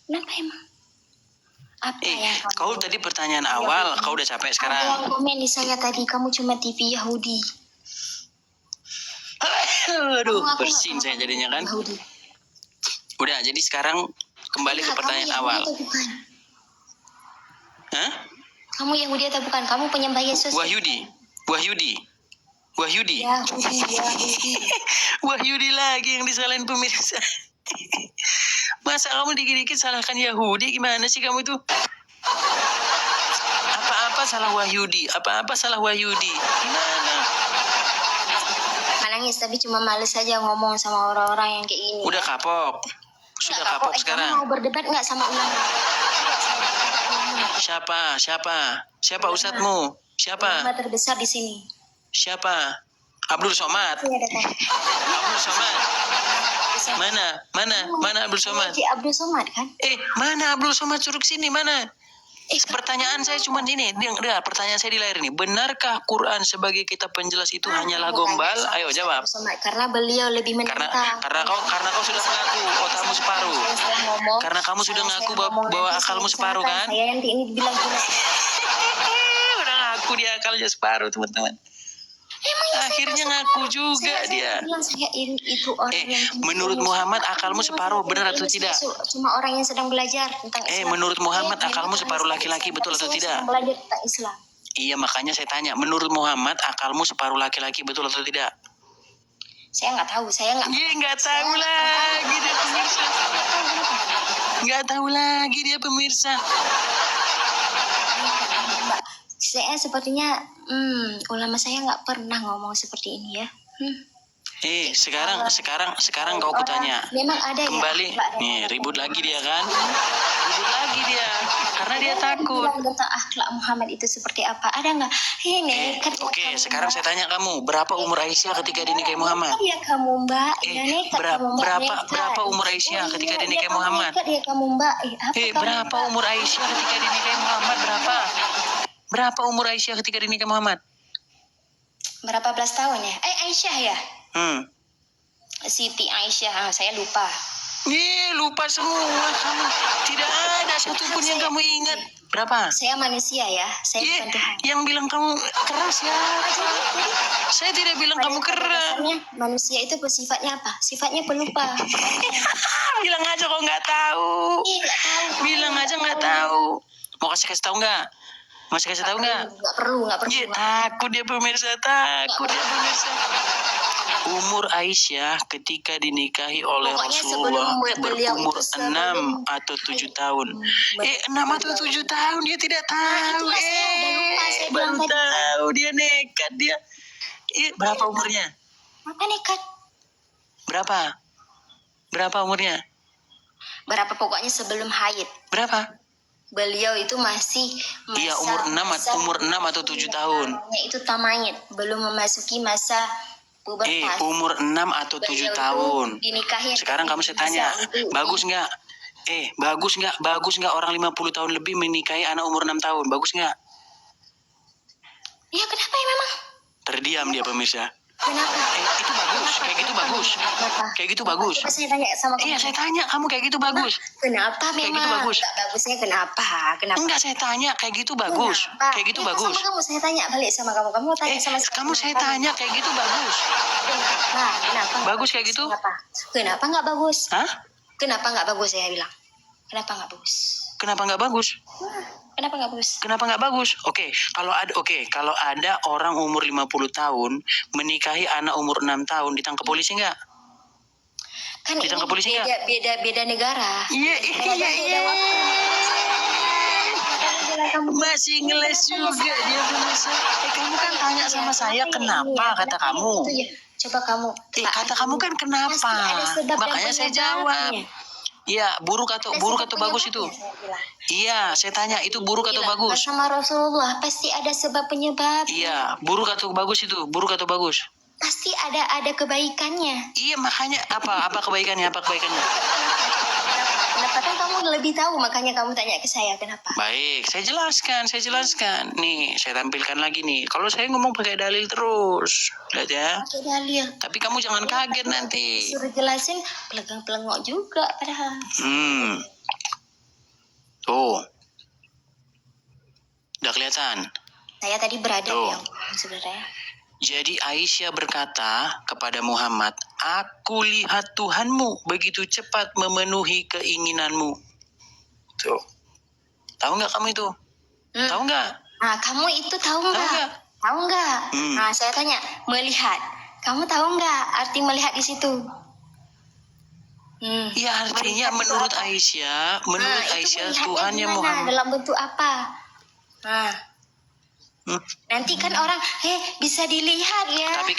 Kenapa emang? Apa ya? Kau tadi pertanyaan awal, kau udah capek Ada sekarang. yang komen di saya tadi, kamu cuma TV Yahudi. Aduh, Aku bersin saya jadinya kan. Yahudi. Udah, jadi sekarang kembali ke pertanyaan awal. Atau bukan? Hah? Kamu Yahudi atau bukan? Kamu penyembah Yesus? Wahyudi. Yahudi. Wahyudi lagi yang disalahin pemirsa. Masa kamu dikit-dikit salahkan Yahudi? Gimana sih kamu itu? Apa-apa salah Wahyudi. Gimana? Nangis tapi cuma males saja ngomong sama orang-orang yang kayak gini. Udah kapok. Sudah kapok Kamu sekarang. mau berdebat nggak sama ulama? Siapa ustadmu? Siapa? Ulama terbesar di sini. Siapa? Abdul Somad. Iya, datang. Abdul Somad. Mana Abdul Somad? Haji Abdul Somad kan? Mana Abdul Somad suruh sini mana? Pertanyaan saya cuma ini, pertanyaan saya di layar ini. Benarkah Quran sebagai kitab penjelas itu hanyalah gombal? Ayo jawab. Karena beliau lebih menentang. Karena kau sudah mengaku otakmu separuh. Karena kamu sudah ngaku bahwa akalmu separuh kan? Saya nanti ini bilang gila. Udah ngaku dia akalnya separuh teman-teman. Akhirnya ngaku juga dia. Saya itu orang yang menurut Muhammad akalmu separuh, benar atau tidak? Cuma orang yang sedang belajar tentang Islam. Menurut Muhammad akalmu separuh laki-laki, betul atau tidak? Belajar tentang Islam. Iya, makanya saya tanya, menurut Muhammad akalmu separuh laki-laki, betul atau tidak? Saya nggak tahu, nggak tahu lagi dia pemirsa. Nggak tahu lagi dia pemirsa. Saya sepertinya ulama saya nggak pernah ngomong seperti ini ya. Sekarang kau kutanya. Memang ada kembali ya. Nih ribut lagi dia kan. Ribut lagi dia karena dia takut. Tentang akhlak Muhammad itu seperti apa? Ada nggak? Ini Oke, sekarang saya tanya kamu, berapa umur Aisyah ketika dinikahi Muhammad? Ya kamu Mbak. Berapa umur Aisyah ketika dinikahi Muhammad? Ya kamu Mbak. Berapa umur Aisyah ketika dinikahi Muhammad? Berapa umur Aisyah ketika dinikahi Muhammad? Berapa belas tahun ya? Aisyah ya? Siti Aisyah, saya lupa. Lupa semua kamu. Tidak ada satupun yang kamu ingat. Berapa? Saya manusia ya, saya bukan Tuhan. Yang bilang kamu keras ya. Saya tidak bilang kamu keras. Manusia itu sifatnya apa? Sifatnya pelupa. Bilang aja kok nggak tahu. Nggak tahu. Bilang aja nggak tahu. Mau kasih tahu nggak? Masih kasih tahu nggak? Nggak perlu. Takut dia pemirsa. Umur Aisyah ketika dinikahi oleh Rasulullah berumur 6 atau 7 tahun. 6 atau 7 tahun dia tidak tahu. Baru tahu dia nekat dia. Berapa umurnya? Apa nekat? Berapa umurnya? Berapa pokoknya sebelum haid. Berapa? Beliau itu masih iya umur 6 atau 7 tahun. Itu tamayid, belum memasuki masa pubertas. Umur 6 atau 7 tahun. Dinikahi. Sekarang kamu saya tanya, bagus nggak? Bagus nggak orang 50 tahun lebih menikahi anak umur 6 tahun? Bagus nggak? Ya kenapa ya memang? Terdiam dia pemirsa. Kenapa? Itu bagus. Kayak gitu bagus. Kayak gitu bagus. Coba saya tanya sama kamu. Iya, saya tanya kamu kayak gitu bagus. Kenapa memang? Kayak gitu bagus. Enggak bagusnya kenapa? Enggak, saya tanya kayak gitu bagus. Kenapa? Kayak gitu Sama bagus. kamu saya tanya balik sama kamu. Kamu tanya sama kamu saya tanya kayak gitu bagus. Kenapa? Bagus kayak gitu? Kenapa enggak bagus? Hah? Kenapa enggak bagus saya bilang? Kenapa enggak bagus? Kenapa nggak bagus? Kenapa nggak bagus? Kenapa nggak bagus? Kalau ada orang umur 50 tahun menikahi anak umur 6 tahun, ditangkap polisi nggak? Kan ditangkap ini polisi nggak? beda negara. Iya. Masih ngeles juga dia pemirsa. Kamu kan tanya sama saya kenapa kata kamu? Coba kamu. Kata kamu kan kenapa? Makanya saya jawab. Iya, buruk atau bagus itu? Iya, saya tanya itu buruk atau bagus? Sama Rasulullah pasti ada sebab penyebab. Iya, buruk atau bagus itu? Buruk atau bagus? Pasti ada kebaikannya. Iya, makanya apa kebaikannya? Kenapa kan kamu lebih tahu, makanya kamu tanya ke saya kenapa? Baik, saya jelaskan. Nih, saya tampilkan lagi nih. Kalau saya ngomong pakai dalil terus, lihat ya. Pakai dalil. Tapi kamu jangan kaget nanti. Suruh jelasin pelegang-pelengok juga padahal. Tuh. Udah kelihatan? Saya tadi berada Tuh. yang sebenarnya. Jadi Aisyah berkata kepada Muhammad, aku lihat Tuhanmu begitu cepat memenuhi keinginanmu. Tuh. Tahu nggak kamu itu? Tahu nggak? Nah, kamu itu tahu nggak? Tahu nggak? Nah, saya tanya, melihat. Kamu tahu nggak arti melihat di situ? Ya artinya menurut Aisyah, Tuhannya gimana? Muhammad. Dalam bentuk apa? Nah. Nanti kan orang, bisa dilihat ya. Tapi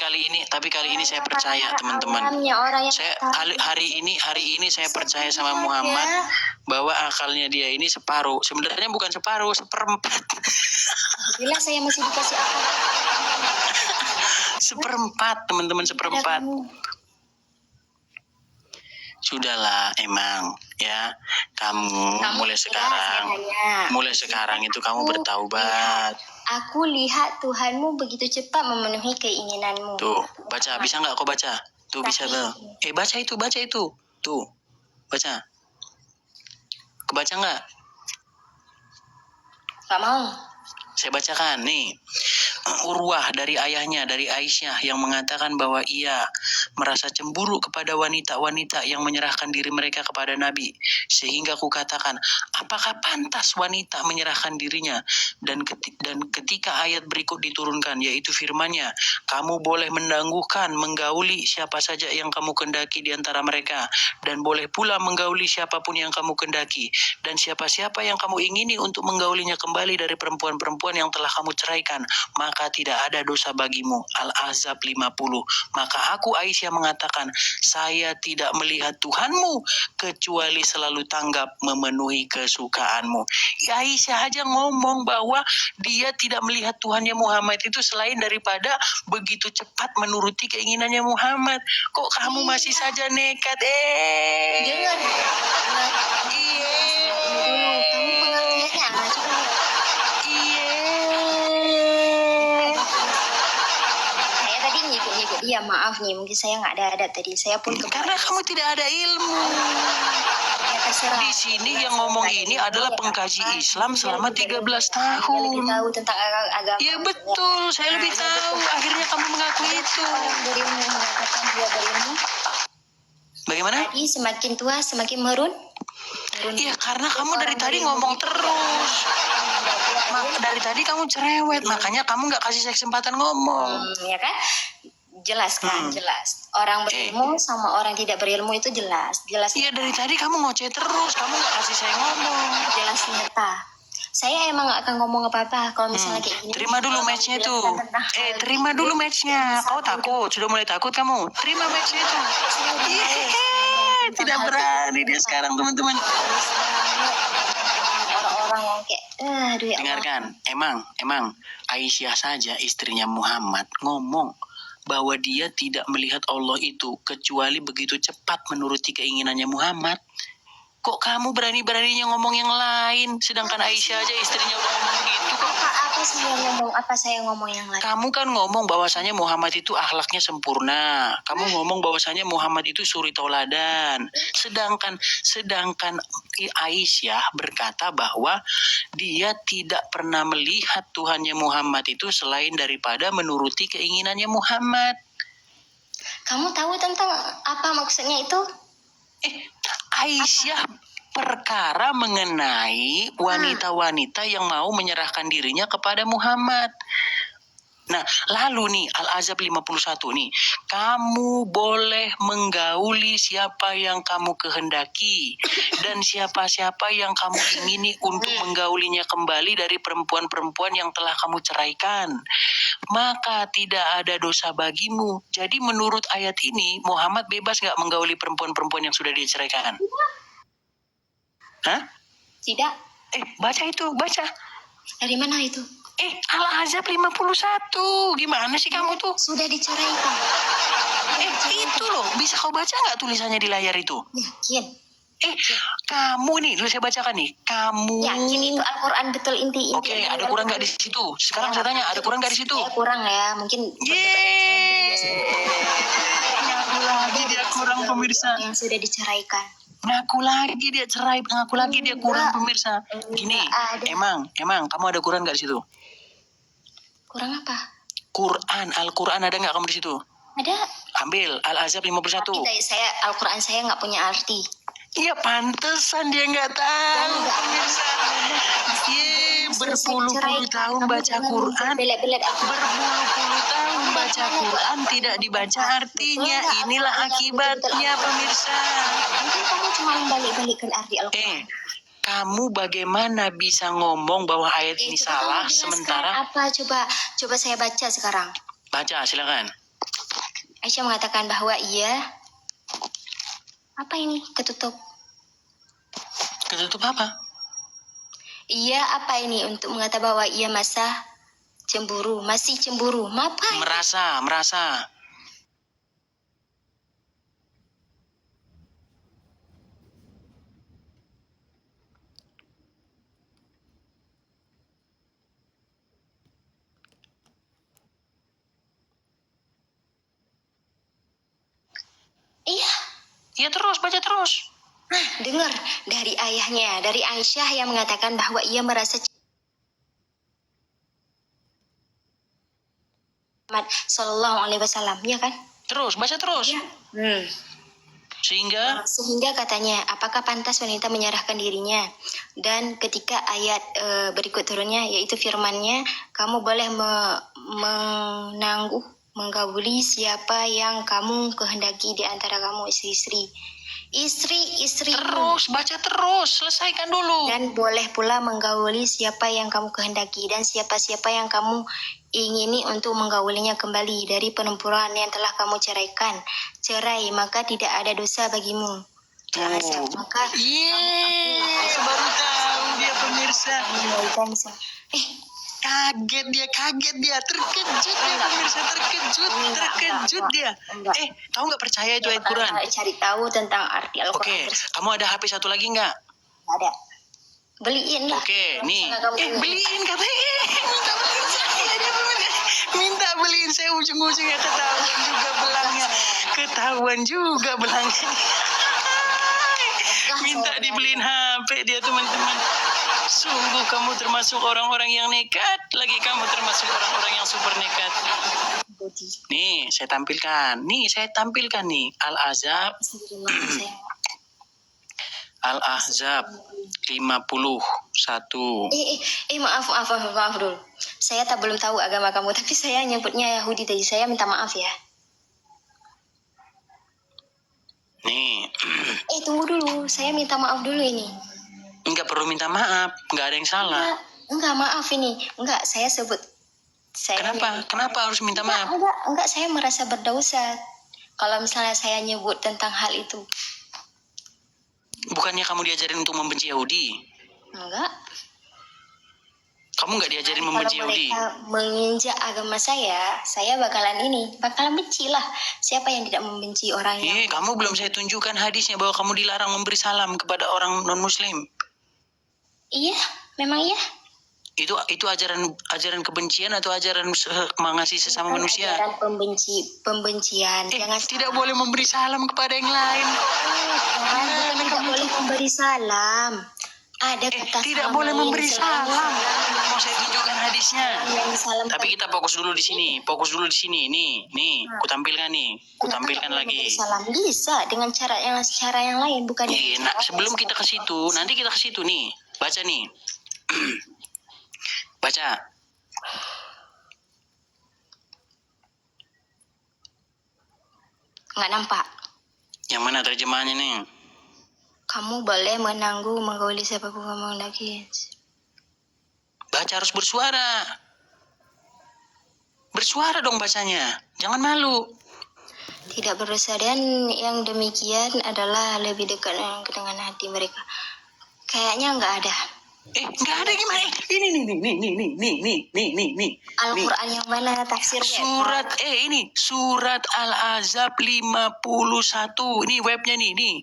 kali ini saya percaya teman-teman. Saya hari ini saya percaya sama Muhammad bahwa akalnya dia ini separuh. Sebenarnya bukan separuh, seperempat. Bila saya masih dikasih akal. Seperempat, teman-teman, seperempat. Sudahlah, emang ya kamu mulai sekarang itu kamu bertaubat. Aku lihat Tuhanmu begitu cepat memenuhi keinginanmu. Tuh, baca, bisa nggak kau baca? Tuh bisa tuh. Baca itu. Tuh, baca. Kebaca nggak? Gak mau. Saya bacakan nih. Urwah dari ayahnya, dari Aisyah, yang mengatakan bahwa ia merasa cemburu kepada wanita-wanita yang menyerahkan diri mereka kepada Nabi. Sehingga kukatakan, apakah pantas wanita menyerahkan dirinya? Dan ketika ayat berikut diturunkan, yaitu firman-Nya, kamu boleh menggauli siapa saja yang kamu kendaki di antara mereka, dan boleh pula menggauli siapapun yang kamu kendaki, dan siapa-siapa yang kamu ingini untuk menggaulinya kembali dari perempuan-perempuan yang telah kamu ceraikan, maka tidak ada dosa bagimu. Al-Ahzab 50. Maka aku Aisyah mengatakan, saya tidak melihat Tuhanmu kecuali selalu tanggap memenuhi kesukaanmu. Ya, Aisyah aja ngomong bahwa dia tidak melihat Tuhannya Muhammad itu selain daripada begitu cepat menuruti keinginannya Muhammad. Kok kamu masih saja nekat? Dengar. Kamu pengertiannya coba. Saya tadi ngikut dia, maaf nih, mungkin saya nggak ada adab tadi. Saya pun karena kamu tidak ada ilmu. Di sini yang ngomong ini adalah pengkaji Islam selama 13 tahun. Lebih tahu tentang agama. Ya betul, saya lebih tahu. Akhirnya kamu mengaku itu. Bagaimana? Tadi semakin tua semakin merun. Iya, karena kamu dari tadi ngomong terus. Dari tadi kamu cerewet, makanya kamu nggak kasih saya kesempatan ngomong. Ya kan? Jelas kan, jelas. Orang berilmu sama orang tidak berilmu itu jelas. Iya, dari tadi kamu ngoceh terus, kamu nggak kasih saya ngomong. Jelas nyata. Saya emang gak akan ngomong apa-apa kalau misalnya kayak gini. Terima dulu matchnya itu. Terima dulu matchnya. Kau takut? Sudah mulai takut kamu? Terima matchnya itu. Tidak berani dia sekarang, teman-teman. Orang-orang yang kayak, aduh ya. Dengarkan, emang Aisyah saja istrinya Muhammad ngomong bahwa dia tidak melihat Allah itu kecuali begitu cepat menuruti keinginannya Muhammad. Kok kamu berani-beraninya ngomong yang lain, sedangkan Aisyah aja istrinya udah ngomong begitu kok. Apa saya ngomong yang lain? Kamu kan ngomong bahwasanya Muhammad itu akhlaknya sempurna. Kamu ngomong bahwasanya Muhammad itu suri tauladan. Sedangkan Aisyah berkata bahwa dia tidak pernah melihat Tuhannya Muhammad itu selain daripada menuruti keinginannya Muhammad. Kamu tahu tentang apa maksudnya itu? Aisyah perkara mengenai wanita-wanita yang mau menyerahkan dirinya kepada Muhammad. Nah, lalu nih Al-Ahzab 51 nih, kamu boleh menggauli siapa yang kamu kehendaki dan siapa-siapa yang kamu ingini untuk menggaulinya kembali dari perempuan-perempuan yang telah kamu ceraikan, maka tidak ada dosa bagimu. Jadi menurut ayat ini Muhammad bebas gak menggauli perempuan-perempuan yang sudah diceraikan? Hah? Tidak. Baca itu, baca. Dari mana itu? Al-Ahzab 51. Gimana sih kamu tuh? Sudah diceraikan. Itu loh. Bisa kau baca nggak tulisannya di layar itu? Yakin. Kamu nih, dulu saya bacakan nih. Kamu. Yakin itu Al-Quran betul inti. Oke, ada kurang nggak di situ? Sekarang saya tanya, ada kurang nggak di situ? Kurang ya, mungkin. Ngaku lagi dia kurang pemirsa. Yang sudah diceraikan. Ngaku lagi dia cerai, ngaku lagi dia kurang pemirsa. Gini, emang kamu ada kurang nggak di situ? Kurang apa? Al-Quran ada nggak kamu di situ? Ada. Ambil Al-Ahzab 51. Tapi saya Al-Quran saya nggak punya arti. Iya, pantesan dia nggak tahu pemirsa. Berpuluh-puluh tahun baca Quran, berpuluh-puluh tahun baca Quran tidak dibaca artinya. Inilah akibatnya pemirsa. Mungkin kamu cuma membalik-balikkan arti Al-Quran. Kamu bagaimana bisa ngomong bahwa ayat ini salah sementara? Apa? Coba saya baca sekarang. Baca, silakan. Aisyah mengatakan bahwa apa ini? Ketutup apa? Iya, apa ini untuk mengatakan bahwa ia masih cemburu. Apa? Merasa. Iya. Iya, terus baca terus. Nah, dengar dari ayahnya, dari Aisyah yang mengatakan bahwa ia merasa Muhammad Sallallahu Alaihi Wasallam, ya kan? Terus, baca terus. Ya. Sehingga katanya, apakah pantas wanita menyerahkan dirinya? Dan ketika ayat berikut turunnya, yaitu firman-Nya, kamu boleh menggauli siapa yang kamu kehendaki di antara kamu istri-istri. Terus, baca terus, selesaikan dulu. Dan boleh pula menggauli siapa yang kamu kehendaki dan siapa-siapa yang kamu ingini untuk menggaulinya kembali dari perempuan yang telah kamu ceraikan. Cerai, maka tidak ada dosa bagimu. Maka baru tahu dia pemirsa. Kaget dia, terkejut dia pemirsa, terkejut dia. Tahu nggak percaya itu ayat Quran? Cari tahu tentang arti Al-Quran. Oke, kamu ada HP satu lagi nggak? Ada. Beliin lah. Oke, nih. Beliin katanya. Minta beliin, saya ujung-ujungnya ketahuan juga belangnya. Minta dibeliin HP dia teman-teman. Sungguh kamu termasuk orang-orang yang nekat. Lagi kamu termasuk orang-orang yang super nekat. Nih, saya tampilkan nih. Al-Ahzab 51. Maaf dulu. Saya belum tahu agama kamu, tapi saya nyebutnya Yahudi tadi. Saya minta maaf ya. Nih. Tunggu dulu. Saya minta maaf dulu ini. Enggak perlu minta maaf, enggak ada yang salah. Enggak, maaf ini. Enggak, saya sebut. Kenapa harus minta maaf? Enggak, saya merasa berdosa kalau misalnya saya nyebut tentang hal itu. Bukannya kamu diajarin untuk membenci Yahudi? Enggak. Kamu enggak diajarin membenci Yahudi? Kalau mereka menginjak agama saya bakalan benci lah. Siapa yang tidak membenci orang yang... Kamu belum saya tunjukkan hadisnya bahwa kamu dilarang memberi salam kepada orang non-muslim. Iya, memang iya. Itu ajaran kebencian atau ajaran mengasihi sesama manusia? Ajaran pembencian. Jangan tidak boleh memberi salam kepada yang lain. Tidak boleh memberi salam. Ada kata tidak boleh memberi salam. Mau saya tunjukkan hadisnya. Tapi kita fokus dulu di sini. Nih, kutampilkan lagi. Salam bisa dengan cara yang lain, bukan? Sebelum kita ke situ, nanti kita ke situ nih. Baca nih. Baca. Nggak nampak. Yang mana terjemahannya nih? Kamu boleh menggauli siapapun kamu lagi. Baca harus bersuara. Bersuara dong bacanya. Jangan malu. Tidak berdosa dan yang demikian adalah lebih dekat dengan hati mereka. Kayaknya nggak ada. Nggak ada gimana? Nih. Al-Quran yang mana tafsir web? Surat Al-Ahzab 51. Ini webnya nih.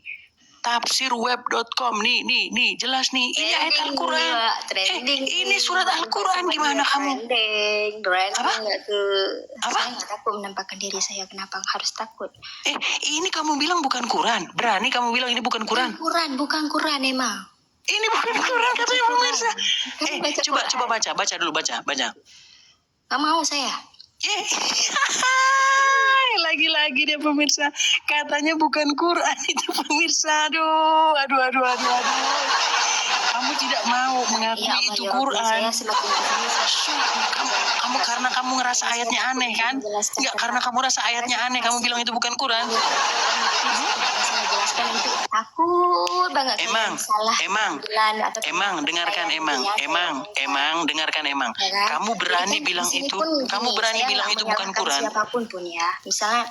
Tafsirweb.com nih jelas nih. Ini ayat Al-Quran. Trending. Ini surat Al-Quran, gimana kamu? Trending. Apa? Saya nggak takut menampakkan diri saya. Kenapa harus takut? Ini kamu bilang bukan Quran. Berani kamu bilang ini bukan Quran? Bukan Quran emang. Ini bukan Quran katanya pemirsa. Coba baca dulu. Nggak mau saya. Lagi-lagi dia pemirsa, katanya bukan Quran itu pemirsa. Aduh. Kamu tidak mau mengakui itu Quran. Kamu karena kamu ngerasa ayatnya aneh kan? Enggak, karena kamu rasa ayatnya aneh, kamu bilang itu bukan Quran. Saya jelaskan itu takut banget. Emang dengarkan. Kamu berani bilang itu bukan Quran. Siapapun pun ya, misalnya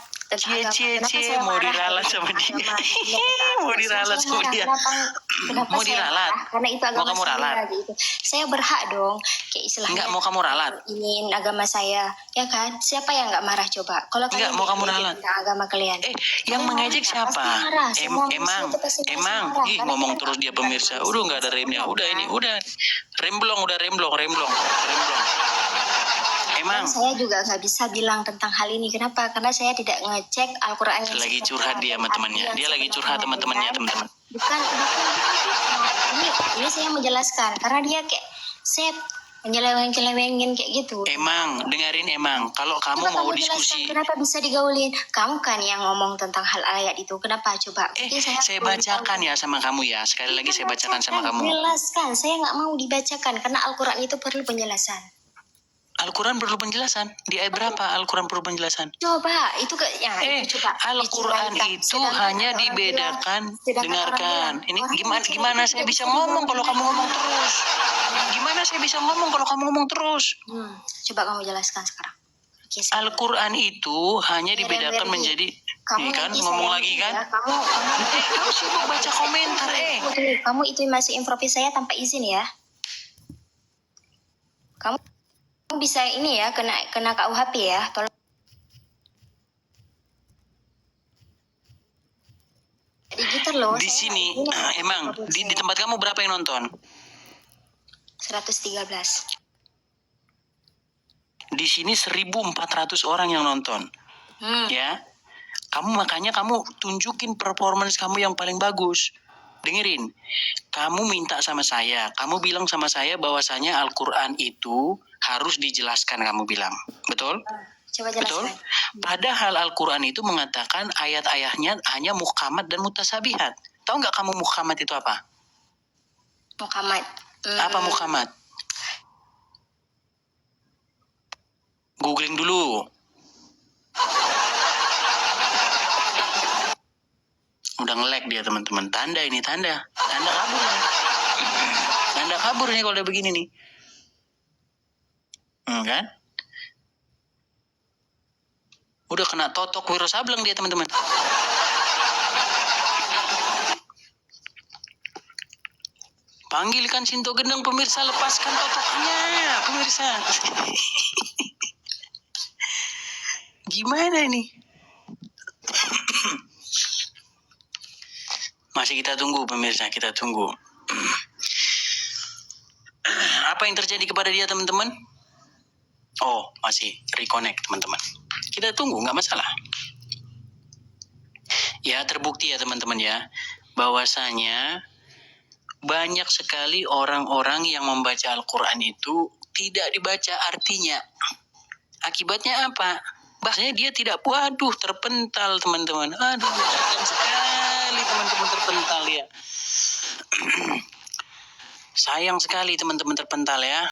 mau diralat sama dia. Mau diralat. Karena itu agama mau kamu saya ralat. gitu. Saya berhak dong, kayak istilahnya. Enggak mau kamu ralat. Ini agama saya, ya kan? Siapa yang nggak marah coba? Kalau enggak mau kamu ralat. Agama kalian. Yang mengejek siapa? Emang. Ngomong terus dia pemirsa. Udah nggak ada remnya. Udah remblong. Emang saya juga nggak bisa bilang tentang hal ini. Kenapa? Karena saya tidak ngecek Al-Quran yang lagi curhat dia sama temannya. Dia lagi curhat sama temannya, teman-teman. Bukan. Ini saya menjelaskan karena dia kayak set menyeleweng-nyelewengin kayak gitu. Dengerin. Kalau kamu Coba mau kamu diskusi, jelaskan kenapa bisa digaulin? Kamu kan yang ngomong tentang hal ayat itu. Kenapa coba? saya bacakan ya sama kamu ya. Sekali lagi saya bacakan sama kamu. Jelaskan. Saya nggak mau dibacakan karena Al-Quran itu perlu penjelasan. Al-Quran perlu penjelasan. Di ayat berapa Al-Quran perlu penjelasan? Coba, itu coba. Al-Quran itu hanya dibedakan. Dengarkan. Ini gimana saya bisa ngomong kalau kamu ngomong terus? Coba kamu jelaskan sekarang. Al-Quran itu hanya dibedakan menjadi. Ini kan ngomong lagi kan? Kamu sibuk baca komentar. Kamu itu masih improvis saya tanpa izin ya. Kamu bisa ini ya kena KUHP ya. Tolong. Di sini emang di tempat kamu berapa yang nonton? 113. Di sini 1.400 orang yang nonton. Ya. Makanya kamu tunjukin performance kamu yang paling bagus. Dengerin. Kamu minta sama saya, kamu bilang sama saya bahwasanya Al-Quran itu harus dijelaskan, kamu bilang. Betul? Coba jelaskan. Betul? Padahal Al-Quran itu mengatakan ayat-ayatnya hanya muhkamat dan mutasabihat. Tahu nggak kamu muhkamat itu apa? Muhkamat. Apa muhkamat? Googling dulu. Udah nge-lag dia teman-teman. Tanda kabur. Tanda kabur nih kalau udah begini nih. Kan? Udah kena totok Wiro Sableng dia teman-teman. Panggilkan Sinto Gendeng pemirsa, lepaskan totoknya pemirsa. Gimana ini? Masih kita tunggu pemirsa, kita tunggu. Apa yang terjadi kepada dia teman-teman? Oh, masih reconnect teman-teman. Kita tunggu, nggak masalah. Ya, terbukti ya teman-teman ya, bahwasanya banyak sekali orang-orang yang membaca Al-Quran itu tidak dibaca artinya. Akibatnya apa? Bahasanya dia tidak, waduh terpental teman-teman. Aduh, sayang sekali teman-teman terpental ya. Sayang sekali teman-teman terpental ya.